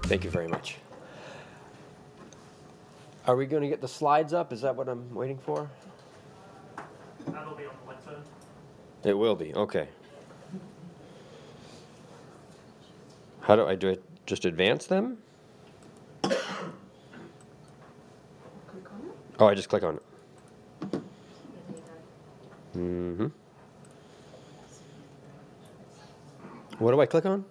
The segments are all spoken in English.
Thank you very much. Are we going to get the slides up? Is that what I'm waiting for? That'll be on the website. It will be, okay. How do I do it? Just advance them? Click on it. Oh, I just click on it. Yeah, there you go. Mm-hmm. What do I click on?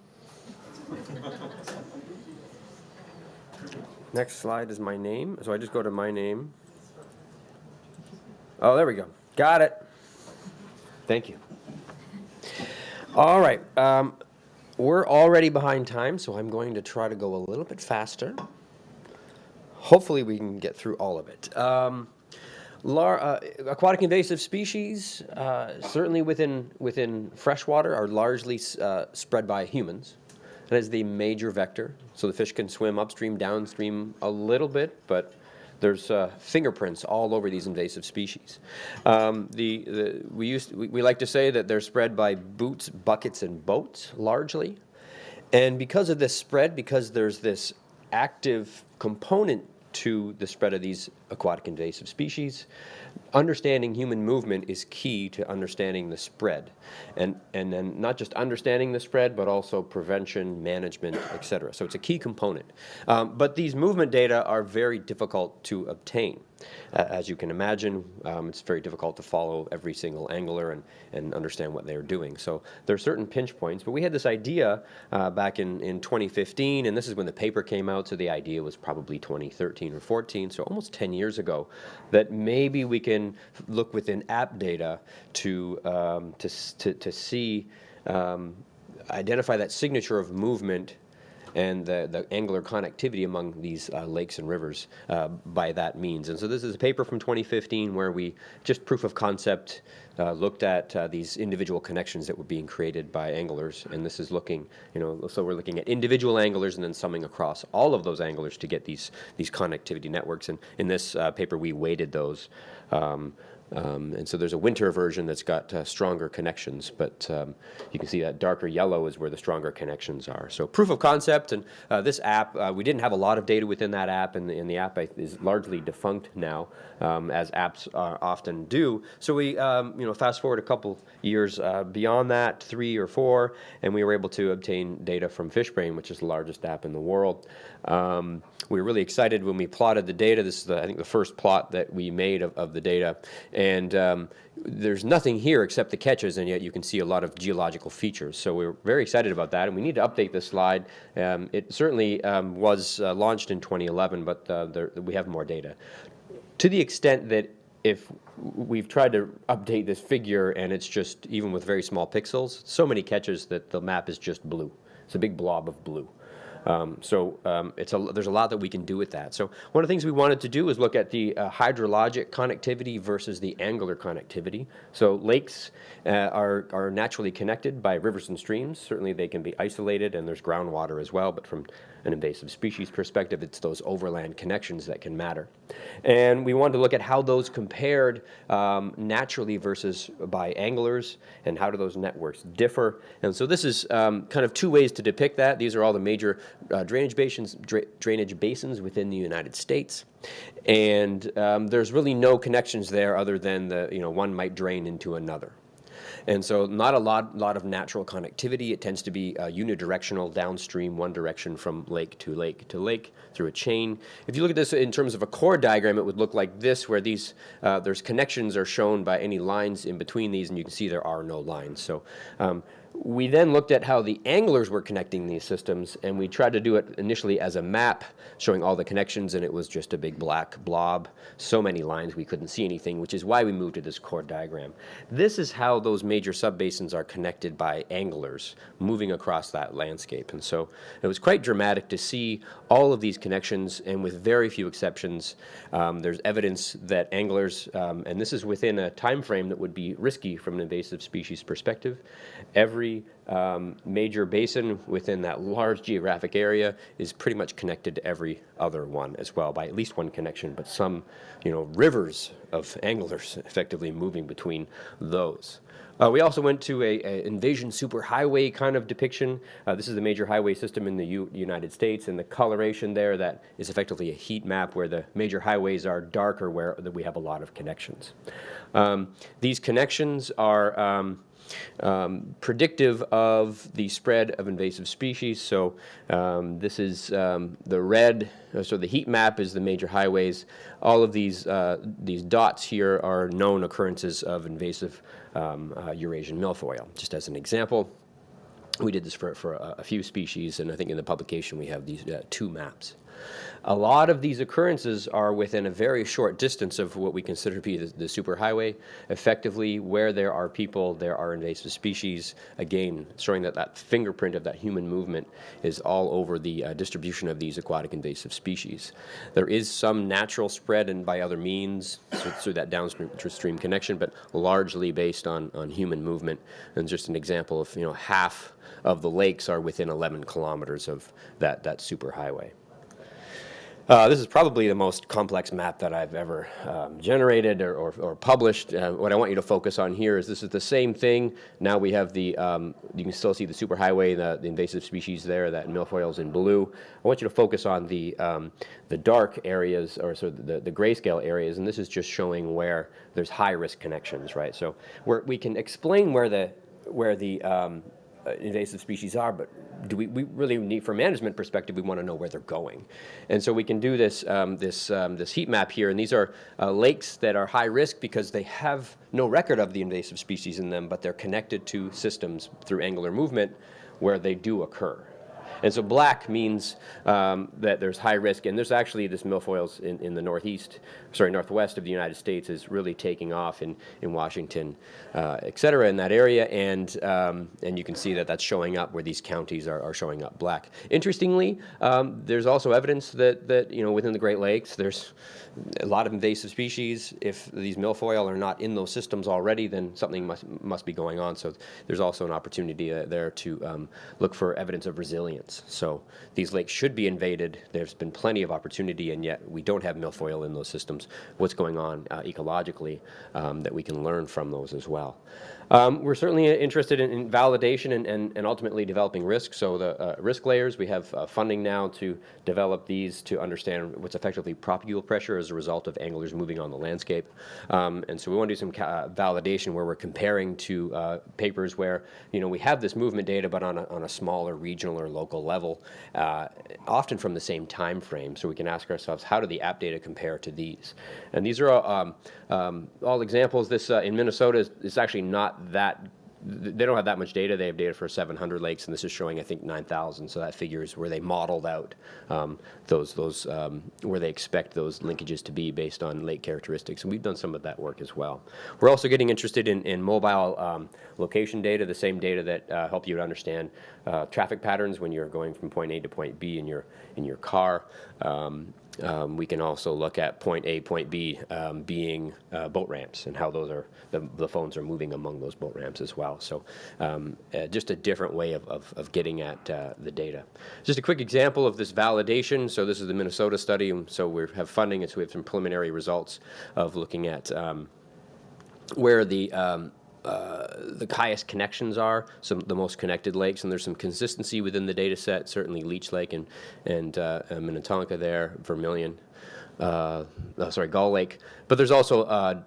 Next slide is my name. So I just go to my name. Oh, there we go. Got it. Thank you. All right. We're already behind time, so I'm going to try to go a little bit faster. Hopefully we can get through all of it. Aquatic invasive species, certainly within freshwater, are largely spread by humans. That is the major vector. So the fish can swim upstream, downstream a little bit, but there's fingerprints all over these invasive species. We like to say that they're spread by boots, buckets, and boats, largely. And because of this spread, because there's this active component to the spread of these aquatic invasive species, understanding human movement is key to understanding the spread. And then not just understanding the spread, but also prevention, management, et cetera. So it's a key component. But these movement data are very difficult to obtain. As you can imagine, it's very difficult to follow every single angler and understand what they're doing. So there are certain pinch points. But we had this idea back in 2015, and this is when the paper came out, so the idea was probably 2013 or 14, so almost 10 years ago, that maybe we can look within app data to see, identify that signature of movement and the angular connectivity among these lakes and rivers by that means. And so this is a paper from 2015 where we just proof of concept looked at these individual connections that were being created by anglers. And this is looking, so we're looking at individual anglers and then summing across all of those anglers to get these connectivity networks. And in this paper, we weighted those. And so there's a winter version that's got stronger connections, but you can see that darker yellow is where the stronger connections are. So proof of concept, and this app, we didn't have a lot of data within that app, and the app is largely defunct now, as apps often do. So we, fast forward a couple years beyond that, 3 or 4, and we were able to obtain data from FishBrain, which is the largest app in the world. We were really excited when we plotted the data. This is, I think, the first plot that we made of the data. And there's nothing here except the catches, and yet you can see a lot of geological features. So we're very excited about that, and we need to update this slide. It certainly was launched in 2011, but we have more data. To the extent that if we've tried to update this figure, and it's just, even with very small pixels, so many catches that the map is just blue. It's a big blob of blue. There's a lot that we can do with that. So one of the things we wanted to do is look at the hydrologic connectivity versus the angular connectivity. So lakes are naturally connected by rivers and streams. Certainly they can be isolated, and there's groundwater as well, but from an invasive species perspective, it's those overland connections that can matter. And we wanted to look at how those compared naturally versus by anglers, and how do those networks differ. And so this is kind of 2 ways to depict that. These are all the major drainage basins within the United States. And there's really no connections there other than one might drain into another. And so not a lot of natural connectivity. It tends to be unidirectional, downstream, one direction from lake to lake to lake through a chain. If you look at this in terms of a chord diagram, it would look like this, where these there's connections are shown by any lines in between these, and you can see there are no lines. So we then looked at how the anglers were connecting these systems, and we tried to do it initially as a map showing all the connections, and it was just a big black blob. So many lines we couldn't see anything, which is why we moved to this chord diagram. This is how those major subbasins are connected by anglers moving across that landscape. And so it was quite dramatic to see all of these connections, and with very few exceptions, there's evidence that anglers, and this is within a time frame that would be risky from an invasive species perspective, every every major basin within that large geographic area is pretty much connected to every other one as well by at least one connection, but some, rivers of anglers effectively moving between those. We also went to a invasion superhighway kind of depiction. This is the major highway system in the United States, and the coloration there, that is effectively a heat map where the major highways are darker, where we have a lot of connections. These connections are predictive of the spread of invasive species. So this is the red, so the heat map is the major highways. All of these dots here are known occurrences of invasive Eurasian milfoil. Just as an example, we did this for a few species, and I think in the publication we have these 2 maps. A lot of these occurrences are within a very short distance of what we consider to be the superhighway. Effectively, where there are people, there are invasive species. Again, showing that fingerprint of that human movement is all over the distribution of these aquatic invasive species. There is some natural spread and by other means through that downstream connection, but largely based on human movement. And just an example of, half of the lakes are within 11 kilometers of that superhighway. This is probably the most complex map that I've ever generated or published. What I want you to focus on here is this is the same thing. Now we have the, you can still see the superhighway, the invasive species there, that milfoil's in blue. I want you to focus on the dark areas, or sort of the grayscale areas, and this is just showing where there's high-risk connections, right? So we can explain where the invasive species are, but do we really need, from management perspective, we want to know where they're going. And so we can do this this heat map here, and these are lakes that are high risk because they have no record of the invasive species in them, but they're connected to systems through angular movement where they do occur. And so black means that there's high risk, and there's actually this milfoils in the northwest of the United States is really taking off in Washington, et cetera, in that area, and you can see that that's showing up where these counties are showing up black. Interestingly, there's also evidence that within the Great Lakes there's a lot of invasive species. If these milfoil are not in those systems already, then something must be going on. So there's also an opportunity there to look for evidence of resilience. So these lakes should be invaded. There's been plenty of opportunity, and yet we don't have milfoil in those systems. What's going on ecologically that we can learn from those as well. We're certainly interested in validation and ultimately developing risk. So the risk layers, we have funding now to develop these to understand what's effectively propagule pressure as a result of anglers moving on the landscape. And so we want to do some validation where we're comparing to papers where we have this movement data, but on a smaller regional or local level, often from the same time frame. So we can ask ourselves, how do the app data compare to these? And these are all examples. This in Minnesota is actually not that. They don't have that much data. They have data for 700 lakes, and this is showing, I think, 9,000. So that figures where they modeled out those where they expect those linkages to be based on lake characteristics, and we've done some of that work as well. We're also getting interested in mobile location data, the same data that help you to understand traffic patterns when you're going from point A to point B in your car. We can also look at point A, point B being boat ramps, and how those are the phones are moving among those boat ramps as well. So just a different way of getting at the data. Just a quick example of this validation. So this is the Minnesota study, and so we have funding, and so we have some preliminary results of looking at where the highest connections are, the most connected lakes, and there's some consistency within the data set, certainly Leech Lake and Minnetonka there, Vermilion, Gull Lake, but there's also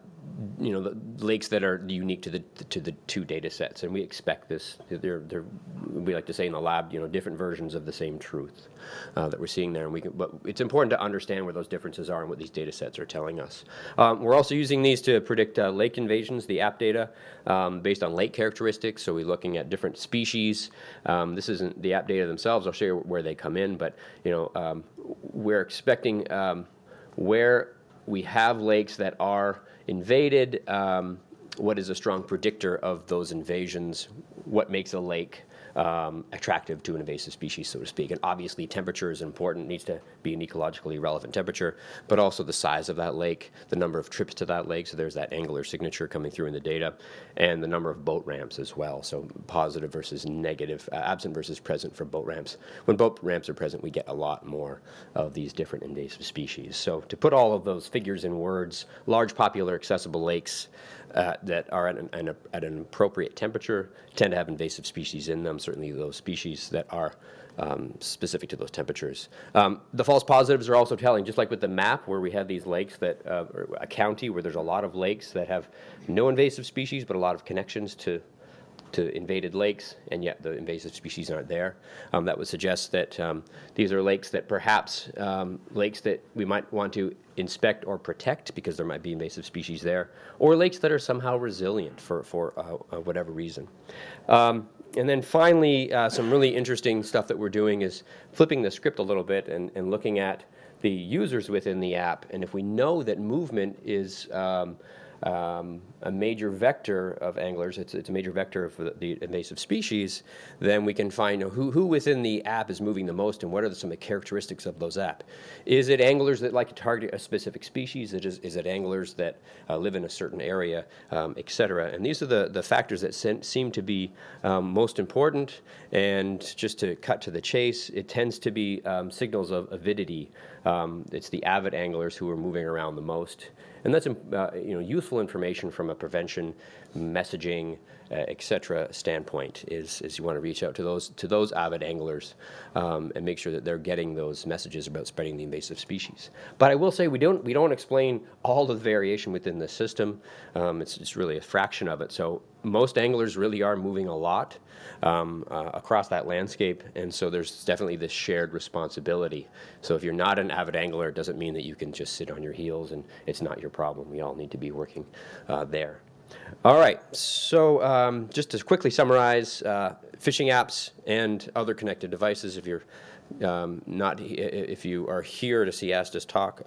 the lakes that are unique to the two data sets, and we expect this. We like to say in the lab, different versions of the same truth that we're seeing there, but it's important to understand where those differences are and what these data sets are telling us. We're also using these to predict lake invasions, the app data, based on lake characteristics. So we're looking at different species. This isn't the app data themselves. I'll show you where they come in, but we're expecting where we have lakes that are invaded, what is a strong predictor of those invasions, what makes a lake attractive to an invasive species, so to speak. And obviously temperature is important, needs to be an ecologically relevant temperature, but also the size of that lake, the number of trips to that lake, so there's that angular signature coming through in the data, and the number of boat ramps as well, so positive versus negative, absent versus present for boat ramps. When boat ramps are present, we get a lot more of these different invasive species. So to put all of those figures in words, large, popular, accessible lakes that are at an appropriate temperature tend to have invasive species in them, certainly those species that are specific to those temperatures. The false positives are also telling, just like with the map where we have these lakes that, or a county where there's a lot of lakes that have no invasive species but a lot of connections to invaded lakes, and yet the invasive species aren't there. That would suggest that these are lakes that perhaps, lakes that we might want to inspect or protect because there might be invasive species there, or lakes that are somehow resilient for whatever reason. And then finally, some really interesting stuff that we're doing is flipping the script a little bit and looking at the users within the app. And if we know that movement is a major vector of anglers, it's a major vector for the invasive species, then we can find who within the app is moving the most and what are some of the characteristics of those app. Is it anglers that like to target a specific species? Is it anglers that live in a certain area, et cetera? And these are the factors that seem to be most important. And just to cut to the chase, it tends to be signals of avidity. It's the avid anglers who are moving around the most. And that's useful information from a prevention, messaging, et cetera standpoint is you want to reach out to those avid anglers and make sure that they're getting those messages about spreading the invasive species. But I will say we don't explain all the variation within the system. It's really a fraction of it. So most anglers really are moving a lot across that landscape, and so there's definitely this shared responsibility. So if you're not an avid angler, it doesn't mean that you can just sit on your heels and it's not your problem. We all need to be working there. All right, so just to quickly summarize, fishing apps and other connected devices. If you're if you are here to see Asta's talk,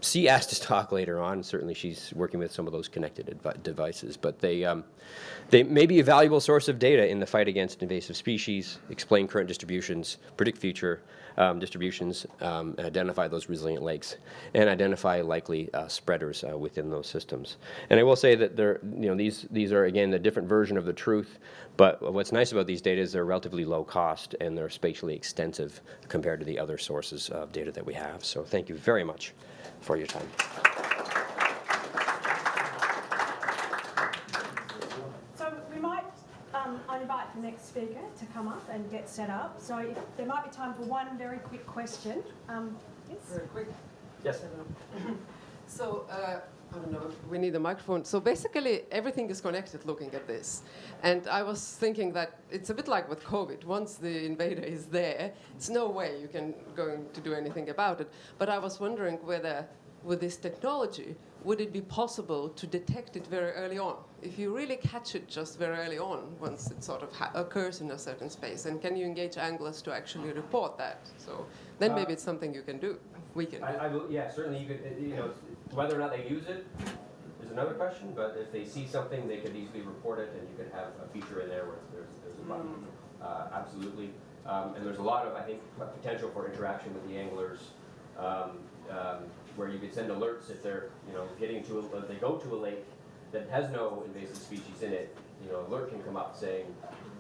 see Asta's talk later on. Certainly, she's working with some of those connected devices, but they may be a valuable source of data in the fight against invasive species, explain current distributions, predict future distributions, identify those resilient lakes, and identify likely spreaders within those systems. And I will say that these are again the different version of the truth. But what's nice about these data is they're relatively low cost and they're spatially extensive compared to the other sources of data that we have. So thank you very much for your time. So we might I invite the next speaker to come up and get set up. So if there might be time for one very quick question. Yes? Very quick. Yes. So, I don't know, we need a microphone. So basically, everything is connected looking at this. And I was thinking that it's a bit like with COVID. Once the invader is there, it's no way you can going to do anything about it. But I was wondering whether, with this technology, would it be possible to detect it very early on? If you really catch it just very early on, once it sort of occurs in a certain space, and can you engage anglers to actually report that? So then maybe it's something you can do. We can do. Yeah, certainly you could, whether or not they use it is another question, but if they see something, they could easily report it, and you could have a feature in there where there's a button. Absolutely. And there's a lot of, I think, potential for interaction with the anglers, where you could send alerts if they're, if they go to a lake that has no invasive species in it, alert can come up saying,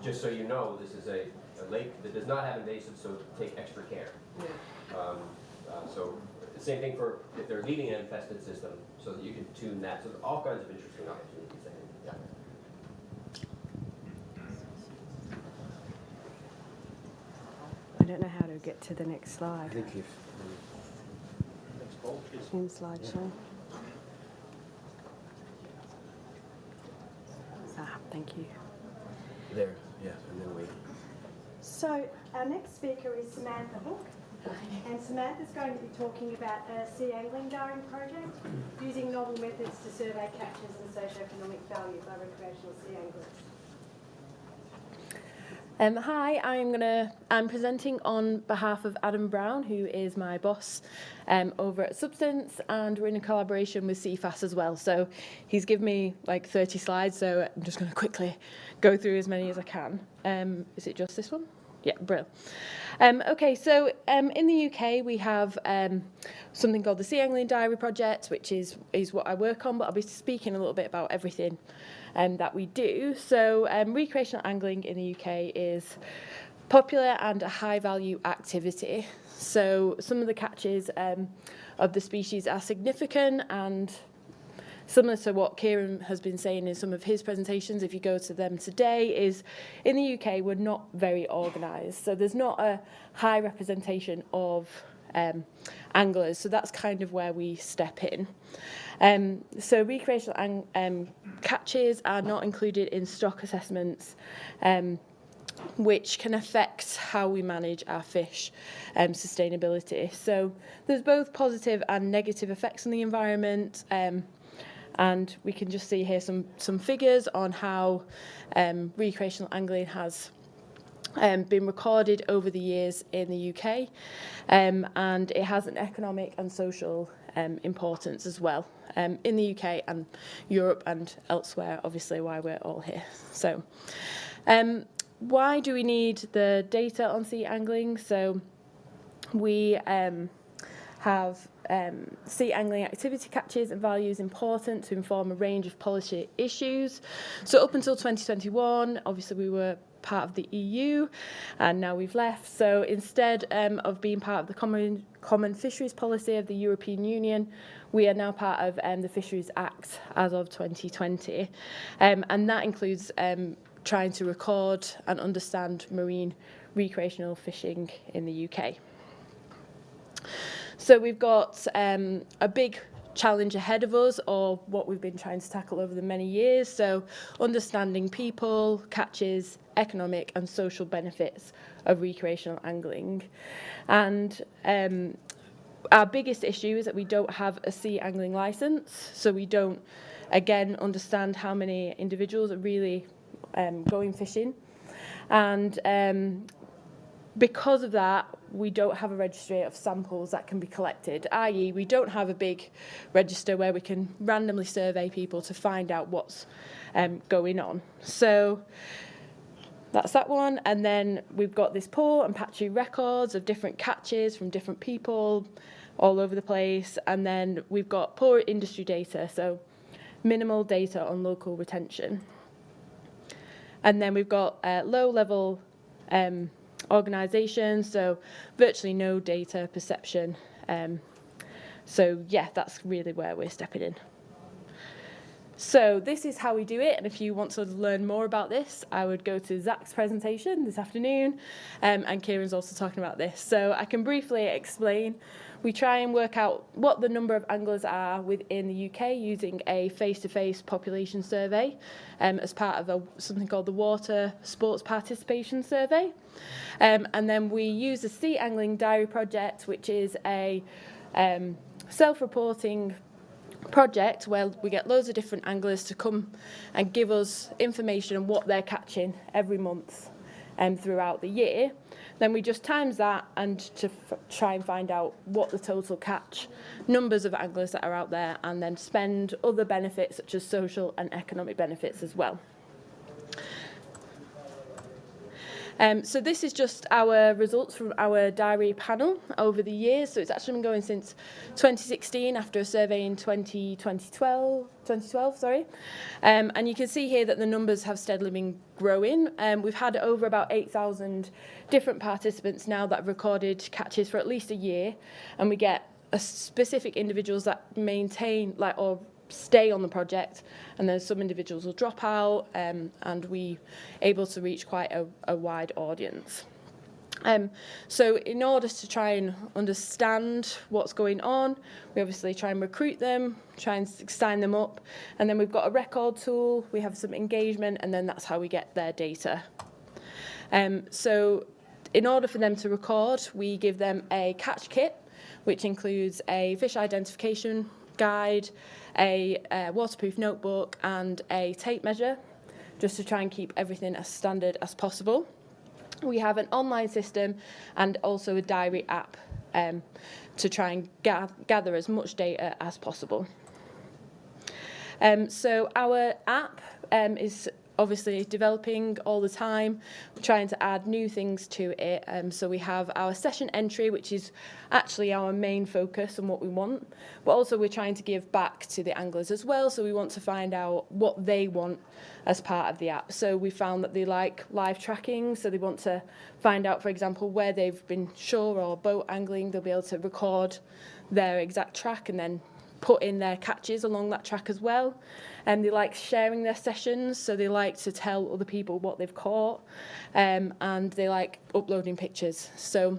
just so you know, this is a lake that does not have invasive, so take extra care. Yeah. So the same thing for if they're leaving an infested system, so that you can tune that. So all kinds of interesting opportunities, I think. Yeah. I don't know how to get to the next slide. I think if Zoom slideshow. Thank you. there, yeah, and then we. So our next speaker is Samantha Hook. And Samantha's going to be talking about a sea angling garden project using novel methods to survey catches and socio-economic value by recreational sea anglers. Hi, I'm presenting on behalf of Adam Brown, who is my boss over at Substance, and we're in a collaboration with CFAS as well. So he's given me like 30 slides, so I'm just going to quickly go through as many as I can. Is it just this one? Yeah, brilliant. Okay, so in the UK we have something called the Sea Angling Diary Project, which is what I work on, but I'll be speaking a little bit about everything that we do. So recreational angling in the UK is popular and a high value activity. So some of the catches of the species are significant, and similar to what Kieran has been saying in some of his presentations, if you go to them today, is in the UK we're not very organised. So there's not a high representation of anglers. So that's kind of where we step in. So recreational catches are not included in stock assessments, which can affect how we manage our fish sustainability. So there's both positive and negative effects on the environment. And we can just see here some figures on how recreational angling has been recorded over the years in the UK, and it has an economic and social importance as well in the UK and Europe and elsewhere, obviously why we're all here. So why do we need the data on sea angling? So we have sea angling activity catches and values important to inform a range of policy issues. So up until 2021, obviously we were part of the EU, and now we've left. So instead of being part of the common fisheries policy of the European Union, we are now part of the Fisheries Act as of 2020. And that includes trying to record and understand marine recreational fishing in the UK. So we've got a big challenge ahead of us, or what we've been trying to tackle over the many years. So understanding people, catches, economic and social benefits of recreational angling. And our biggest issue is that we don't have a sea angling licence. So we don't, again, understand how many individuals are really going fishing. And because of that, we don't have a registry of samples that can be collected, i.e. we don't have a big register where we can randomly survey people to find out what's going on. So that's that one. And then we've got this poor and patchy records of different catches from different people all over the place. And then we've got poor industry data, so minimal data on local retention. And then we've got low-level organisations, so virtually no data perception. So yeah, that's really where we're stepping in. So this is how we do it, and if you want to learn more about this, I would go to Zach's presentation this afternoon, and Kieran's also talking about this. So I can briefly explain. We try and work out what the number of anglers are within the UK using a face-to-face population survey as part of something called the Water Sports Participation Survey. And then we use the Sea Angling Diary Project, which is a self-reporting project where we get loads of different anglers to come and give us information on what they're catching every month throughout the year. Then we just times that and to try and find out what the total catch numbers of anglers that are out there, and then spend other benefits such as social and economic benefits as well. So this is just our results from our diary panel over the years. So it's actually been going since 2016 after a survey in 2012. And you can see here that the numbers have steadily been growing. We've had over about 8,000 different participants now that have recorded catches for at least a year. And we get specific individuals that maintain or stay on the project, and then some individuals will drop out, and we able to reach quite a wide audience. So in order to try and understand what's going on, we obviously try and recruit them, try and sign them up, and then we've got a record tool, we have some engagement, and then that's how we get their data. So in order for them to record, we give them a catch kit, which includes a fish identification guide, a waterproof notebook and a tape measure, just to try and keep everything as standard as possible. We have an online system and also a diary app to try and gather as much data as possible. So our app is obviously developing all the time, trying to add new things to it. So we have our session entry, which is actually our main focus and what we want, but also we're trying to give back to the anglers as well. So we want to find out what they want as part of the app. So we found that they like live tracking, so they want to find out, for example, where they've been shore or boat angling. They'll be able to record their exact track and then put in their catches along that track as well. And they like sharing their sessions, so they like to tell other people what they've caught, and they like uploading pictures. So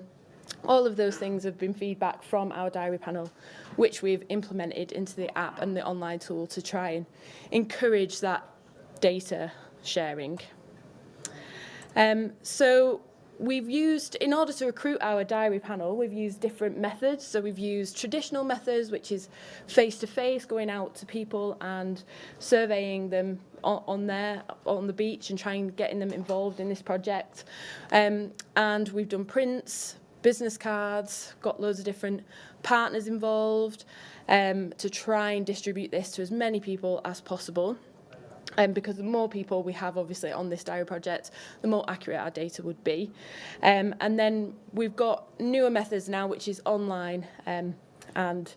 all of those things have been feedback from our diary panel, which we've implemented into the app and the online tool to try and encourage that data sharing. So we've used, in order to recruit our diary panel, we've used different methods. So we've used traditional methods, which is face-to-face, going out to people and surveying them on the beach and trying getting them involved in this project. And we've done prints, business cards, got loads of different partners involved to try and distribute this to as many people as possible. Because the more people we have, obviously, on this diary project, the more accurate our data would be. And then we've got newer methods now, which is online and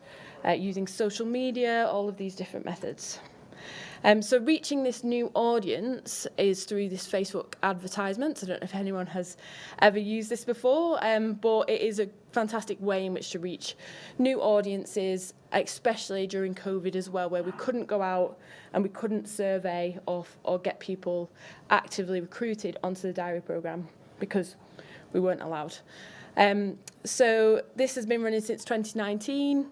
using social media, all of these different methods. So reaching this new audience is through this Facebook advertisement. I don't know if anyone has ever used this before, but it is a fantastic way in which to reach new audiences, especially during COVID as well, where we couldn't go out and we couldn't survey or get people actively recruited onto the diary programme because we weren't allowed. So this has been running since 2019.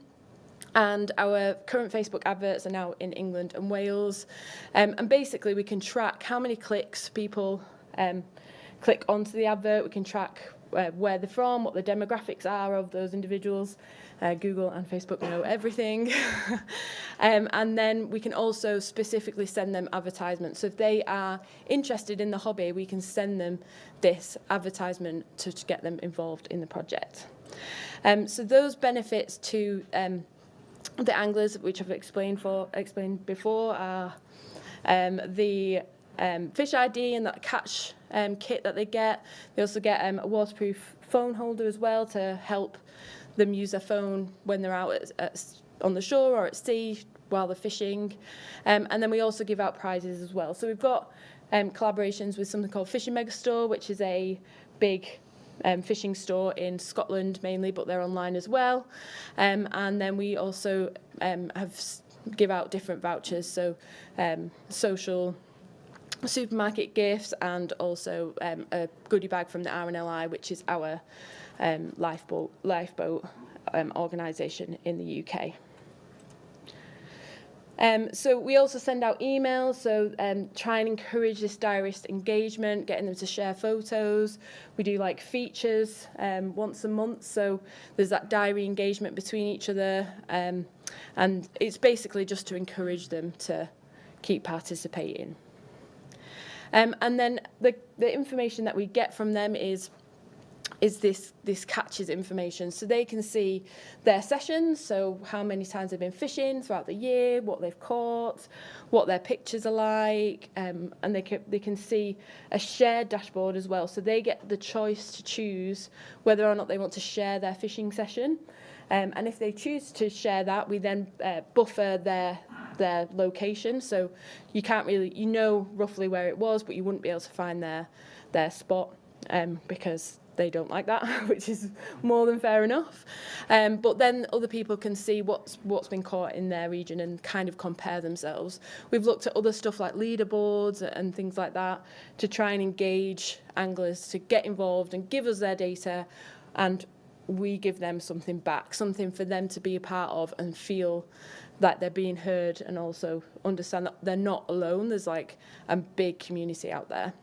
And our current Facebook adverts are now in England and Wales. And basically, we can track how many clicks people click onto the advert. We can track where they're from, what the demographics are of those individuals. Google and Facebook know everything. And then we can also specifically send them advertisements. So if they are interested in the hobby, we can send them this advertisement to get them involved in the project. So those benefits to the anglers, which I've explained before, are the fish ID and that catch kit that they get. They also get a waterproof phone holder as well to help them use their phone when they're out on the shore or at sea while they're fishing. And then we also give out prizes as well. So we've got collaborations with something called Fishing Megastore, which is a big fishing store in Scotland mainly, but they're online as well. And then we also give out different vouchers, so social supermarket gifts and also a goodie bag from the RNLI, which is our lifeboat organisation in the UK. So we also send out emails, so try and encourage this diarist engagement, getting them to share photos. We do like features once a month, so there's that diary engagement between each other, and it's basically just to encourage them to keep participating. And then the information that we get from them is this catches information, so they can see their sessions, so how many times they've been fishing throughout the year, what they've caught, what their pictures are like, and they can see a shared dashboard as well, so they get the choice to choose whether or not they want to share their fishing session. And if they choose to share that, we then buffer their location, so you can't really, you know roughly where it was, but you wouldn't be able to find their spot because they don't like that, which is more than fair enough. But then other people can see what's been caught in their region and kind of compare themselves. We've looked at other stuff like leaderboards and things like that to try and engage anglers to get involved and give us their data, and we give them something back, something for them to be a part of and feel that they're being heard, and also understand that they're not alone. There's like a big community out there.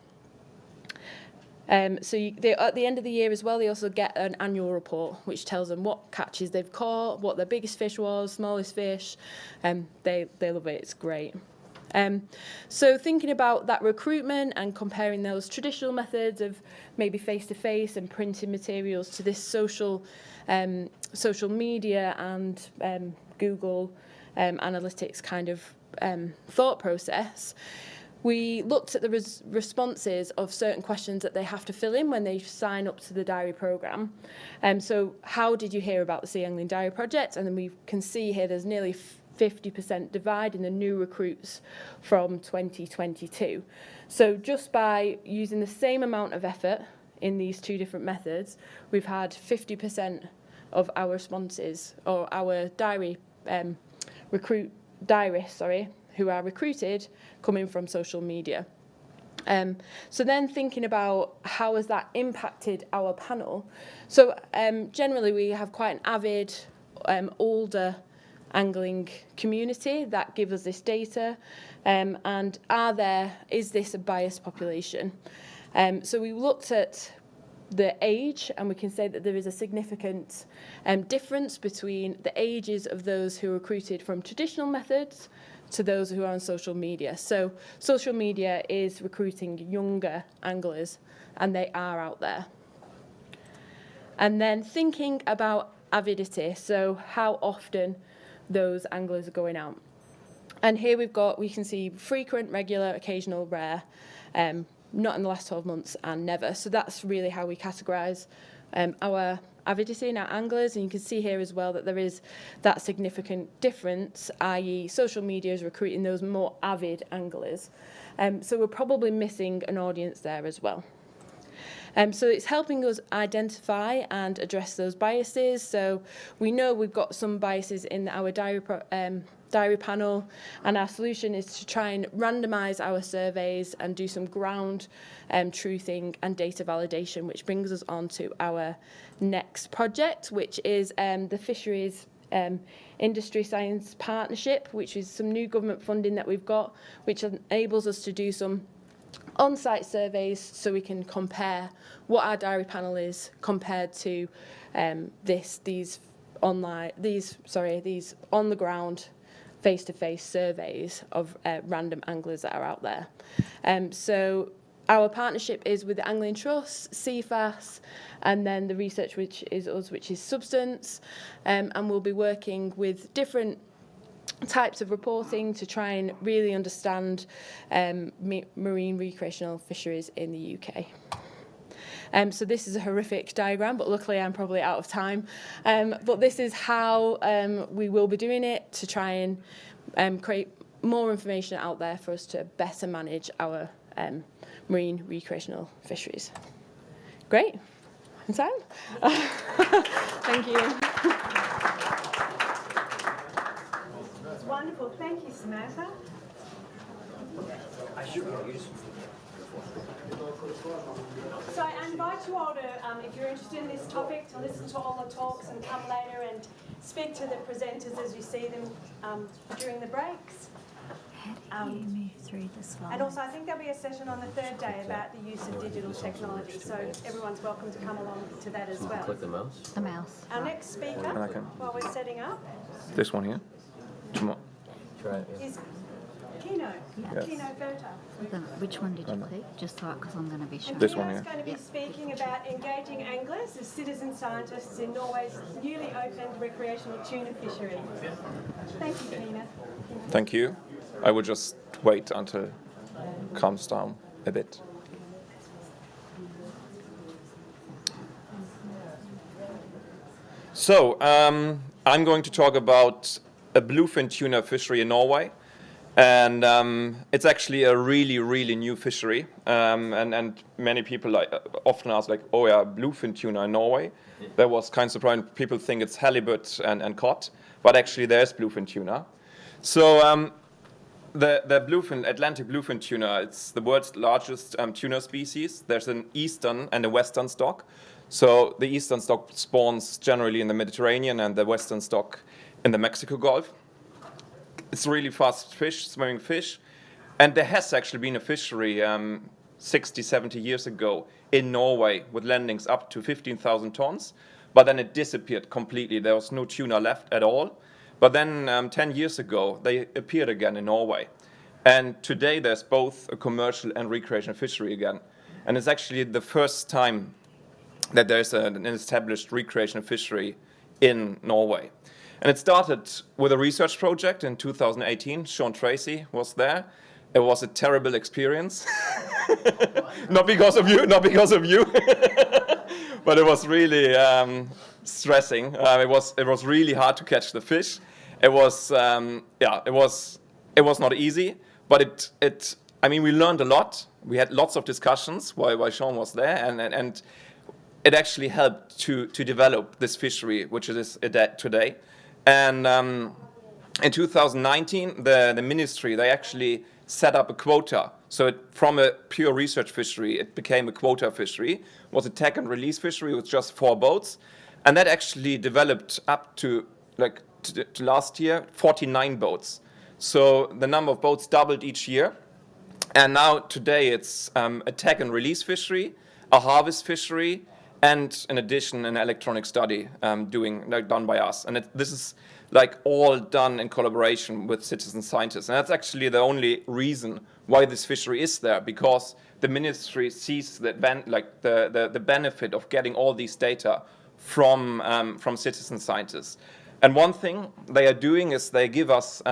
So at the end of the year as well, they also get an annual report which tells them what catches they've caught, what their biggest fish was, smallest fish. They love it, it's great. So thinking about that recruitment and comparing those traditional methods of maybe face-to-face and printing materials to this social media and Google analytics kind of thought process, we looked at the responses of certain questions that they have to fill in when they sign up to the diary programme. So how did you hear about the Sea Angling Diary Project? And then we can see here there's nearly 50% divide in the new recruits from 2022. So just by using the same amount of effort in these two different methods, we've had 50% of our responses, or our diarists, who are recruited, coming from social media. So then thinking about how has that impacted our panel. So generally we have quite an avid, older angling community that give us this data, and is this a biased population? So we looked at the age, and we can say that there is a significant difference between the ages of those who are recruited from traditional methods to those who are on social media. So social media is recruiting younger anglers, and they are out there. And then thinking about avidity, so how often those anglers are going out. And here we can see frequent, regular, occasional, rare, not in the last 12 months, and never. So that's really how we categorise our avidity in our anglers, and you can see here as well that there is that significant difference, i.e. social media is recruiting those more avid anglers. So we're probably missing an audience there as well. So it's helping us identify and address those biases. So we know we've got some biases in our diary panel, and our solution is to try and randomise our surveys and do some ground truthing and data validation, which brings us on to our next project, which is the Fisheries Industry Science Partnership, which is some new government funding that we've got, which enables us to do some on-site surveys so we can compare what our diary panel is compared to these on-the-ground face-to-face surveys of random anglers that are out there. So our partnership is with the Angling Trust, CFAS, and then the research which is us, which is Substance, and we'll be working with different types of reporting to try and really understand marine recreational fisheries in the UK. So this is a horrific diagram, but luckily I'm probably out of time. But this is how we will be doing it to try and create more information out there for us to better manage our marine recreational fisheries. Great. In time? Thank you. It's wonderful. Thank you, Samantha. So I invite you all to, if you're interested in this topic, to listen to all the talks and come later and speak to the presenters as you see them during the breaks. How do you move through the slides? And also I think there'll be a session on the third day about the use of digital technology, so everyone's welcome to come along to that as well. Click the mouse. The mouse. Our next speaker, while we're setting up, This one here? Tomorrow. Try it. is Keno, Yeah. Keno Ferter. Which one did you click? Just so, because I'm going to be sure. And This Keno's one here. going to be speaking about engaging anglers as citizen scientists in Norway's newly opened recreational tuna fishery. Thank you, Keno. Thank you. I will just wait until it calms down a bit. So, I'm going to talk about a bluefin tuna fishery in Norway. And it's actually a really, really new fishery. And many people often ask, like, oh yeah, bluefin tuna in Norway. That was kind of surprising. People think it's halibut and cod, but actually there's bluefin tuna. So the Atlantic bluefin tuna, it's the world's largest tuna species. There's an eastern and a western stock. So the eastern stock spawns generally in the Mediterranean and the western stock in the Mexico Gulf. It's really fast fish, swimming fish. And there has actually been a fishery 60, 70 years ago in Norway with landings up to 15,000 tons. But then it disappeared completely. There was no tuna left at all. But then 10 years ago, they appeared again in Norway. And today there's both a commercial and recreational fishery again. And it's actually the first time that there's an established recreational fishery in Norway. And it started with a research project in 2018. Sean Tracy was there. It was a terrible experience. Not because of you, but it was really stressing. It was really hard to catch the fish. It was not easy, but I mean, we learned a lot. We had lots of discussions while Sean was there, and it actually helped to develop this fishery, which it is today. And in 2019, the ministry, they actually set up a quota. So from a pure research fishery, it became a quota fishery. It was a tag and release fishery with just 4 boats. And that actually developed up to, to last year, 49 boats. So the number of boats doubled each year. And now today it's a tag and release fishery, a harvest fishery, and in addition an electronic study done by us. And this is all done in collaboration with citizen scientists. And that's actually the only reason why this fishery is there, because the ministry sees the benefit of getting all these data from citizen scientists. And one thing they are doing is they give us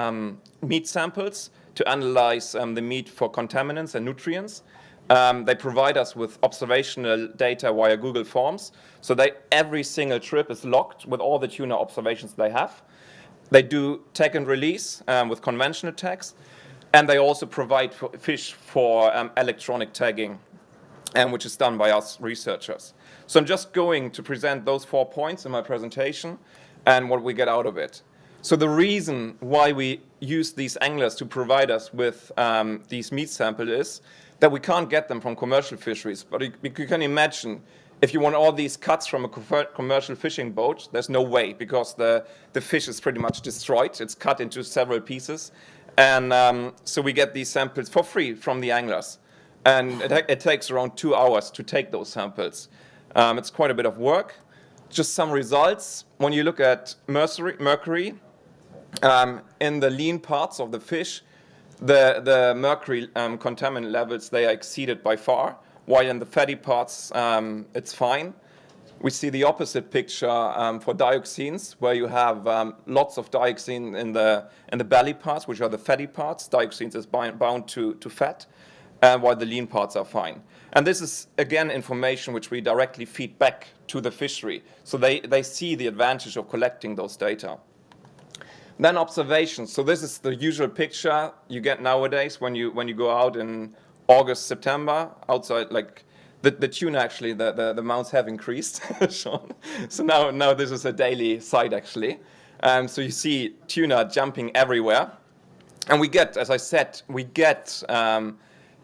meat samples to analyze the meat for contaminants and nutrients. They provide us with observational data via Google Forms. So every single trip is logged with all the tuna observations they have. They do tag and release with conventional tags. And they also provide fish for electronic tagging, which is done by us researchers. So I'm just going to present those 4 points in my presentation and what we get out of it. So the reason why we use these anglers to provide us with these meat samples is that we can't get them from commercial fisheries. But you can imagine, if you want all these cuts from a commercial fishing boat, there's no way, because the fish is pretty much destroyed. It's cut into several pieces. And so we get these samples for free from the anglers. And it takes around 2 hours to take those samples. It's quite a bit of work. Just some results. When you look at mercury in the lean parts of the fish, the mercury contaminant levels, they are exceeded by far, while in the fatty parts, it's fine. We see the opposite picture for dioxins, where you have lots of dioxin in the belly parts, which are the fatty parts. Dioxins is bound to fat, while the lean parts are fine. And this is, again, information which we directly feed back to the fishery. So they see the advantage of collecting those data. Then observations. So this is the usual picture you get nowadays when you go out in August, September, outside, the tuna, actually, the amounts have increased, Sean. So now this is a daily sight, actually. So you see tuna jumping everywhere. And we get, as I said,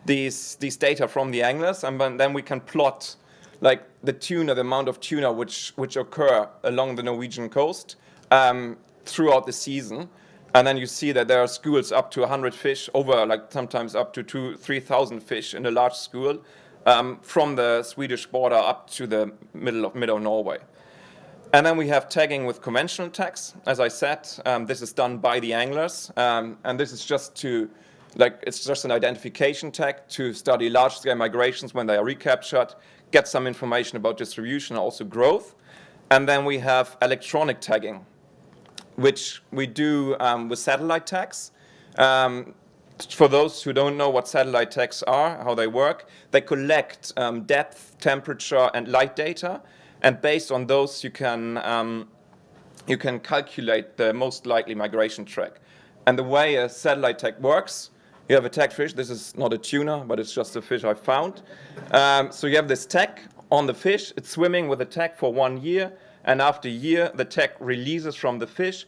these data from the anglers, and then we can plot the amount of tuna which occur along the Norwegian coast throughout the season. And then you see that there are schools up to 100 fish, sometimes up to 2,000-3,000 fish in a large school, from the Swedish border up to the middle of Norway. And then we have tagging with conventional tags. As I said, this is done by the anglers, and this is just it's just an identification tag to study large-scale migrations when they are recaptured, get some information about distribution, also growth. And then we have electronic tagging, which we do with satellite tags. For those who don't know what satellite tags are, how they work, they collect depth, temperature, and light data, and based on those you can calculate the most likely migration track. And the way a satellite tag works, you have a tagged fish. This is not a tuna, but it's just a fish I found. So you have this tag on the fish. It's swimming with a tag for 1 year. And after a year, the tag releases from the fish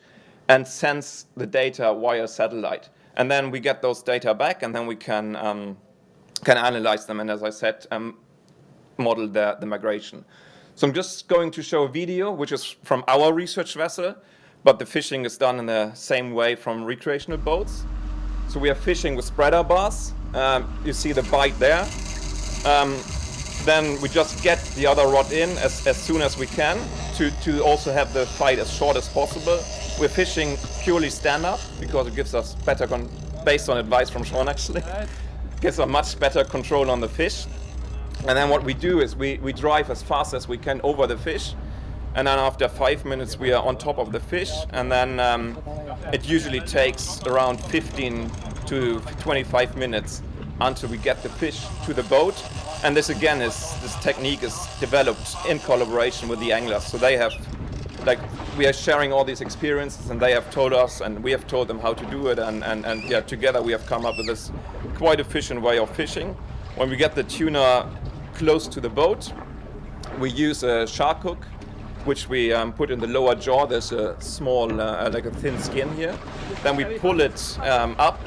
and sends the data via satellite. And then we get those data back, and then we can analyze them. And as I said, model the migration. So I'm just going to show a video, which is from our research vessel, but the fishing is done in the same way from recreational boats. So we are fishing with spreader bars. You see the bite there. Then we just get the other rod in as soon as we can to also have the fight as short as possible. We're fishing purely stand-up because it gives us better based on advice from Sean actually. Gives a much better control on the fish. And then what we do is we drive as fast as we can over the fish. And then after 5 minutes, we are on top of the fish. And then it usually takes around 15 to 25 minutes until we get the fish to the boat. And this technique is developed in collaboration with the anglers. So they have, like, we are sharing all these experiences, and they have told us, and we have told them how to do it. And yeah, together we have come up with this quite efficient way of fishing. When we get the tuna close to the boat, we use a shark hook, which we put in the lower jaw. There's a small, like a thin skin here. Then we pull it up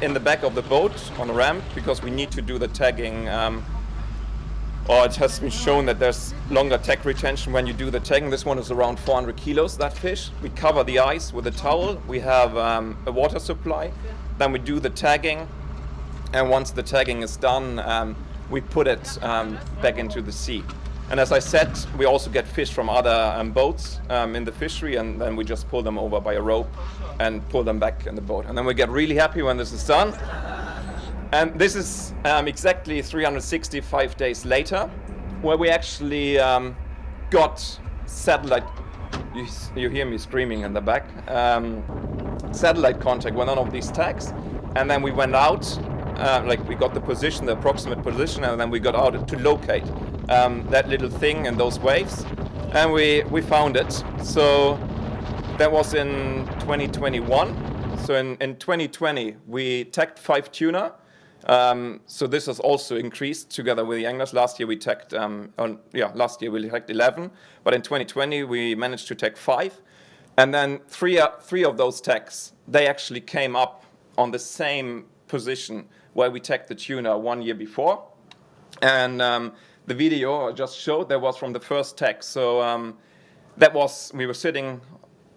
in the back of the boat on a ramp, because we need to do the tagging. Or it has been shown that there's longer tag retention when you do the tagging. This one is around 400 kilos, that fish. We cover the ice with a towel. We have a water supply. Then we do the tagging. And once the tagging is done, we put it back into the sea. And as I said, we also get fish from other boats in the fishery, and then we just pull them over by a rope and pull them back in the boat. And then we get really happy when this is done. And this is exactly 365 days later, where we actually got satellite, you hear me screaming in the back, satellite contact with none of these tags. And then we went out, like we got the position, the approximate position, and then we got out to locate that little thing and those waves. And we found it. So that was in 2021. So in 2020, we tagged 5 tuna. So this has also increased together with the anglers. Last year we tagged, last year we tagged 11, but in 2020 we managed to tag 5, and then three of those tags, they actually came up on the same position where we tagged the tuna 1 year before, and the video I just showed, that was from the first tag. So we were sitting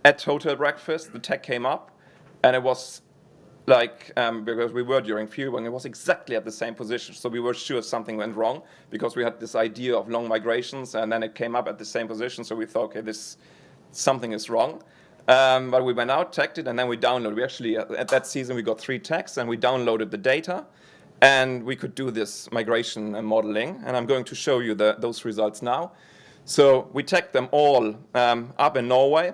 at hotel breakfast, the tag came up, and it was like, because we were during field, and it was exactly at the same position. So we were sure something went wrong, because we had this idea of long migrations, and then it came up at the same position. So we thought, okay, something is wrong. But we went out, tagged it, and then we downloaded. We actually, at that season, we got 3 tags, and we downloaded the data, and we could do this migration and modeling. And I'm going to show you those results now. So we tagged them all up in Norway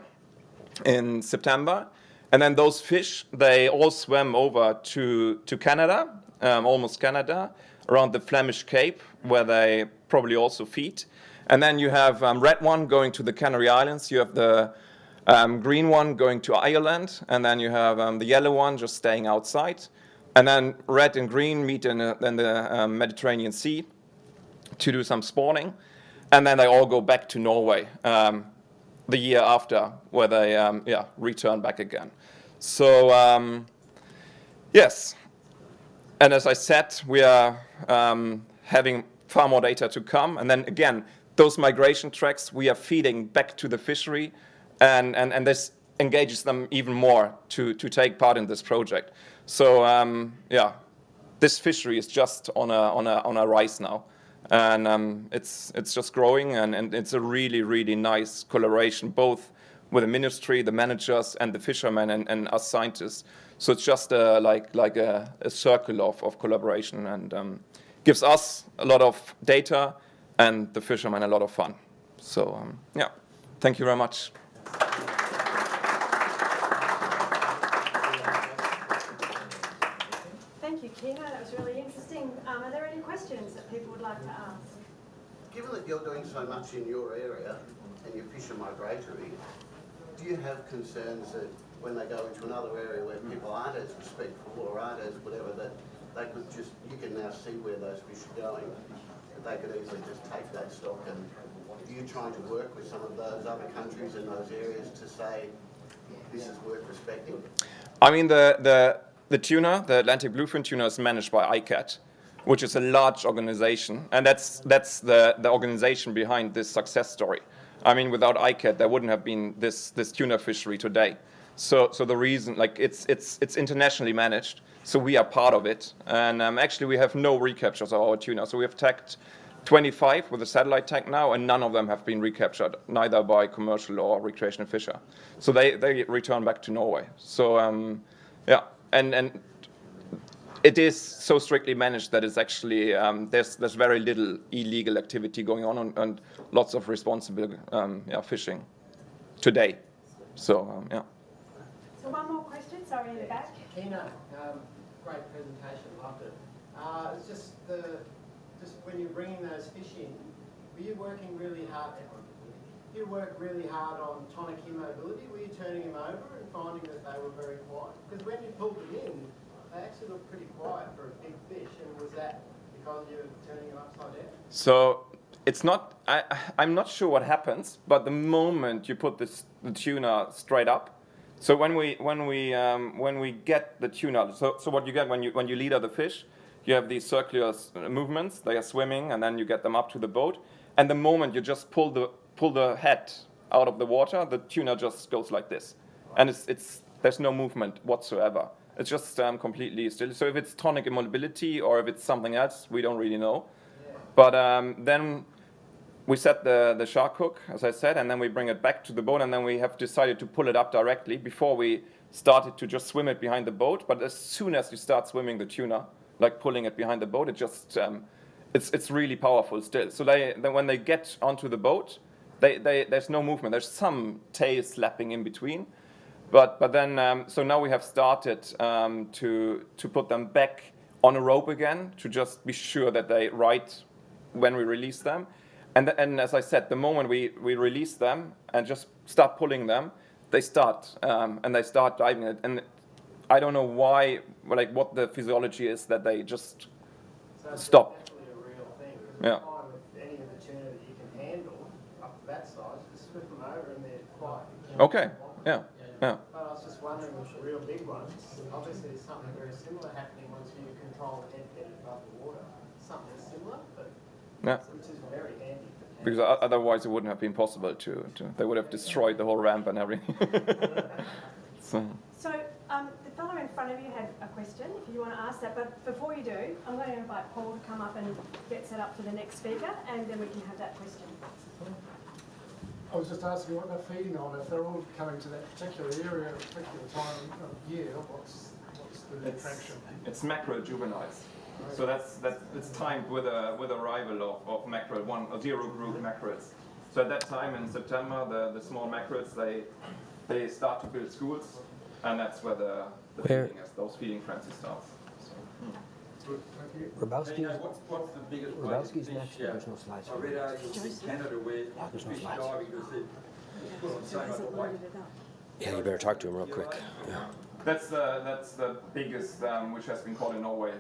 in September. And then those fish, they all swam over to Canada, almost Canada, around the Flemish Cape, where they probably also feed. And then you have red one going to the Canary Islands. You have the green one going to Ireland. And then you have the yellow one just staying outside. And then red and green meet in the Mediterranean Sea to do some spawning. And then they all go back to Norway the year after, where they return back again. So yes, and as I said, we are having far more data to come. And then again, those migration tracks, we are feeding back to the fishery, and this engages them even more to take part in this project. So this fishery is just on a rise now. And it's just growing, and it's a really, really nice collaboration, both with the ministry, the managers, and the fishermen, and us scientists. So it's just like a circle of collaboration, and gives us a lot of data and the fishermen a lot of fun. So thank you very much. Thank you, Keno. That was really interesting. Are there any questions that people would like to ask? Given that you're doing so much in your area and your fish are migratory, do you have concerns that when they go into another area where people aren't as respectful or aren't as whatever, that they could just, you can now see where those fish are going, that they could easily just take that stock? And are you trying to work with some of those other countries in those areas to say this is worth respecting? I mean, the tuna, the Atlantic bluefin tuna, is managed by ICAT, which is a large organization, and that's the organization behind this success story. I mean, without ICAT, there wouldn't have been this tuna fishery today. So the reason, like, it's internationally managed, so we are part of it. And actually, we have no recaptures of our tuna. So we have tagged 25 with a satellite tag now, and none of them have been recaptured, neither by commercial or recreational fisher. So they return back to Norway. So and it is so strictly managed that it's actually there's very little illegal activity going on and lots of responsible fishing today. So yeah. So one more question, sorry, in the back. Keno, great presentation, loved it. It's just when you're bringing those fish in, were you working really hard? You work really hard on tonic immobility. Were you turning them over and finding that they were very quiet? Because when you pulled them in, they actually looked pretty quiet for a big fish. And was that because you were turning them upside down? So it's not. I'm not sure what happens, but the moment you put the tuna straight up. So when we get the tuna, so what you get when you leader the fish, you have these circular movements. They are swimming, and then you get them up to the boat. And the moment you just pull the head out of the water, the tuna just goes like this, and there's no movement whatsoever. It's just completely still. So if it's tonic immobility or if it's something else, we don't really know. Yeah. But then we set the shark hook, as I said, and then we bring it back to the boat, and then we have decided to pull it up directly before we started to just swim it behind the boat. But as soon as you start swimming the tuna, like pulling it behind the boat, it just it's really powerful still. So then when they get onto the boat, there's no movement. There's some tail slapping in between, but then so now we have started to put them back on a rope again to just be sure that they ride when we release them. And as I said, the moment we release them and just start pulling them, they start and they start diving it. And I don't know why, like what the physiology is that they just stop. It's actually a real thing. Yeah. With any of the tuna that you can handle up to that size, just flip them over and they're quiet. Okay. Yeah. Yeah. But I was just wondering with the real big ones, obviously there's something very similar happening once you control the head getting above the water. Something similar, but which is very handy. Because otherwise it wouldn't have been possible to they would have destroyed the whole ramp and everything. So The fellow in front of you had a question, if you want to ask that, but before you do, I'm going to invite Paul to come up and get set up for the next speaker, and then we can have that question. I was just asking what they're feeding on. If they're all coming to that particular area at a particular time of year, what's the attraction? It's mackerel juveniles. So it's timed with arrival of mackerel, 0 group mackerels. So at that time in September, the small mackerels they start to build schools, and that's where the feeding frenzy starts. So, Hrabowski. What's the biggest Hrabowski's next. There's no slides. I read articles in Canada where there's no fish slides. diving because Yeah, you better talk to him real quick. Yeah. That's the biggest which has been caught in Norway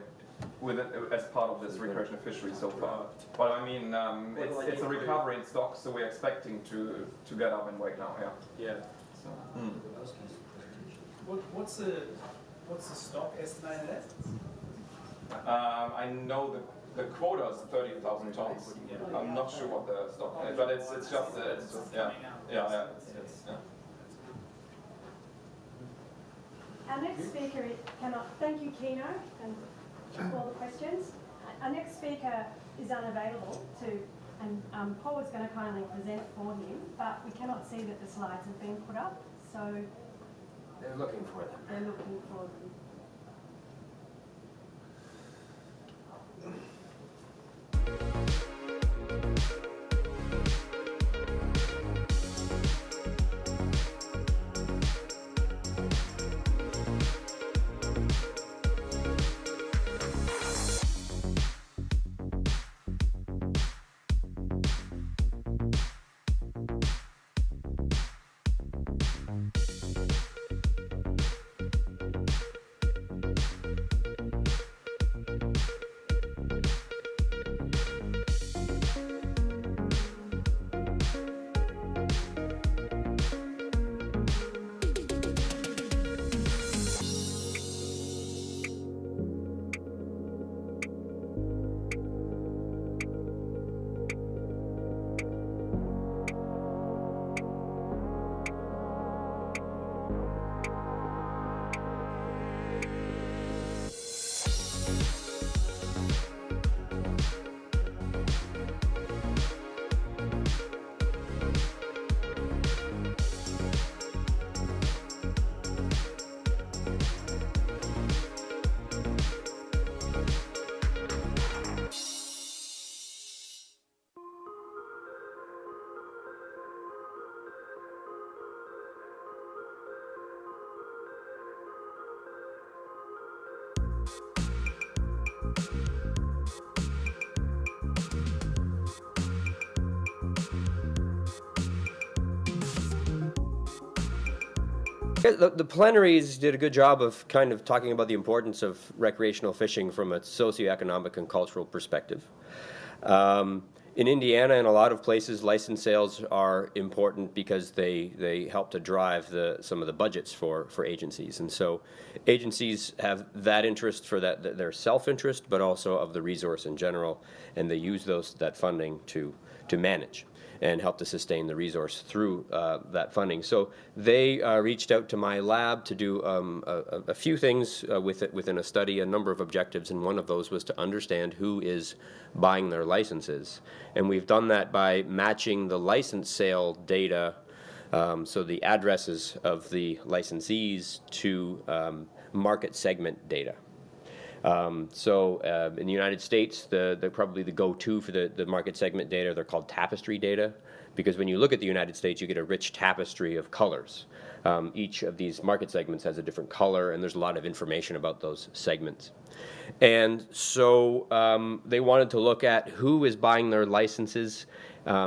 as part of this recreational fishery so far. But I mean, it's a recovery in stock, so we're expecting to get up and weight now. Yeah. So, What's the stock estimated at? I know the quota is 30,000 tons. I'm not sure what the stock is, but it's just yeah. Our next speaker thank you, Keno, and for all the questions. Our next speaker is unavailable and Paul is going to kindly present for him, but we cannot see that the slides have been put up, so They're looking for them. they're looking for them. The plenaries did a good job of kind of talking about the importance of recreational fishing from a socio-economic and cultural perspective. In Indiana and a lot of places, license sales are important because they help to drive some of the budgets for agencies. And so agencies have that interest for their self-interest, but also of the resource in general, and they use that funding to manage and help to sustain the resource through that funding. So they reached out to my lab to do a few things within a study, a number of objectives, and one of those was to understand who is buying their licenses. And we've done that by matching the license sale data, so the addresses of the licensees, to market segment data. In the United States, they're probably the go-to for the market segment data. They're called tapestry data, because when you look at the United States, you get a rich tapestry of colors. Each of these market segments has a different color, and there's a lot of information about those segments. And so they wanted to look at who is buying their licenses,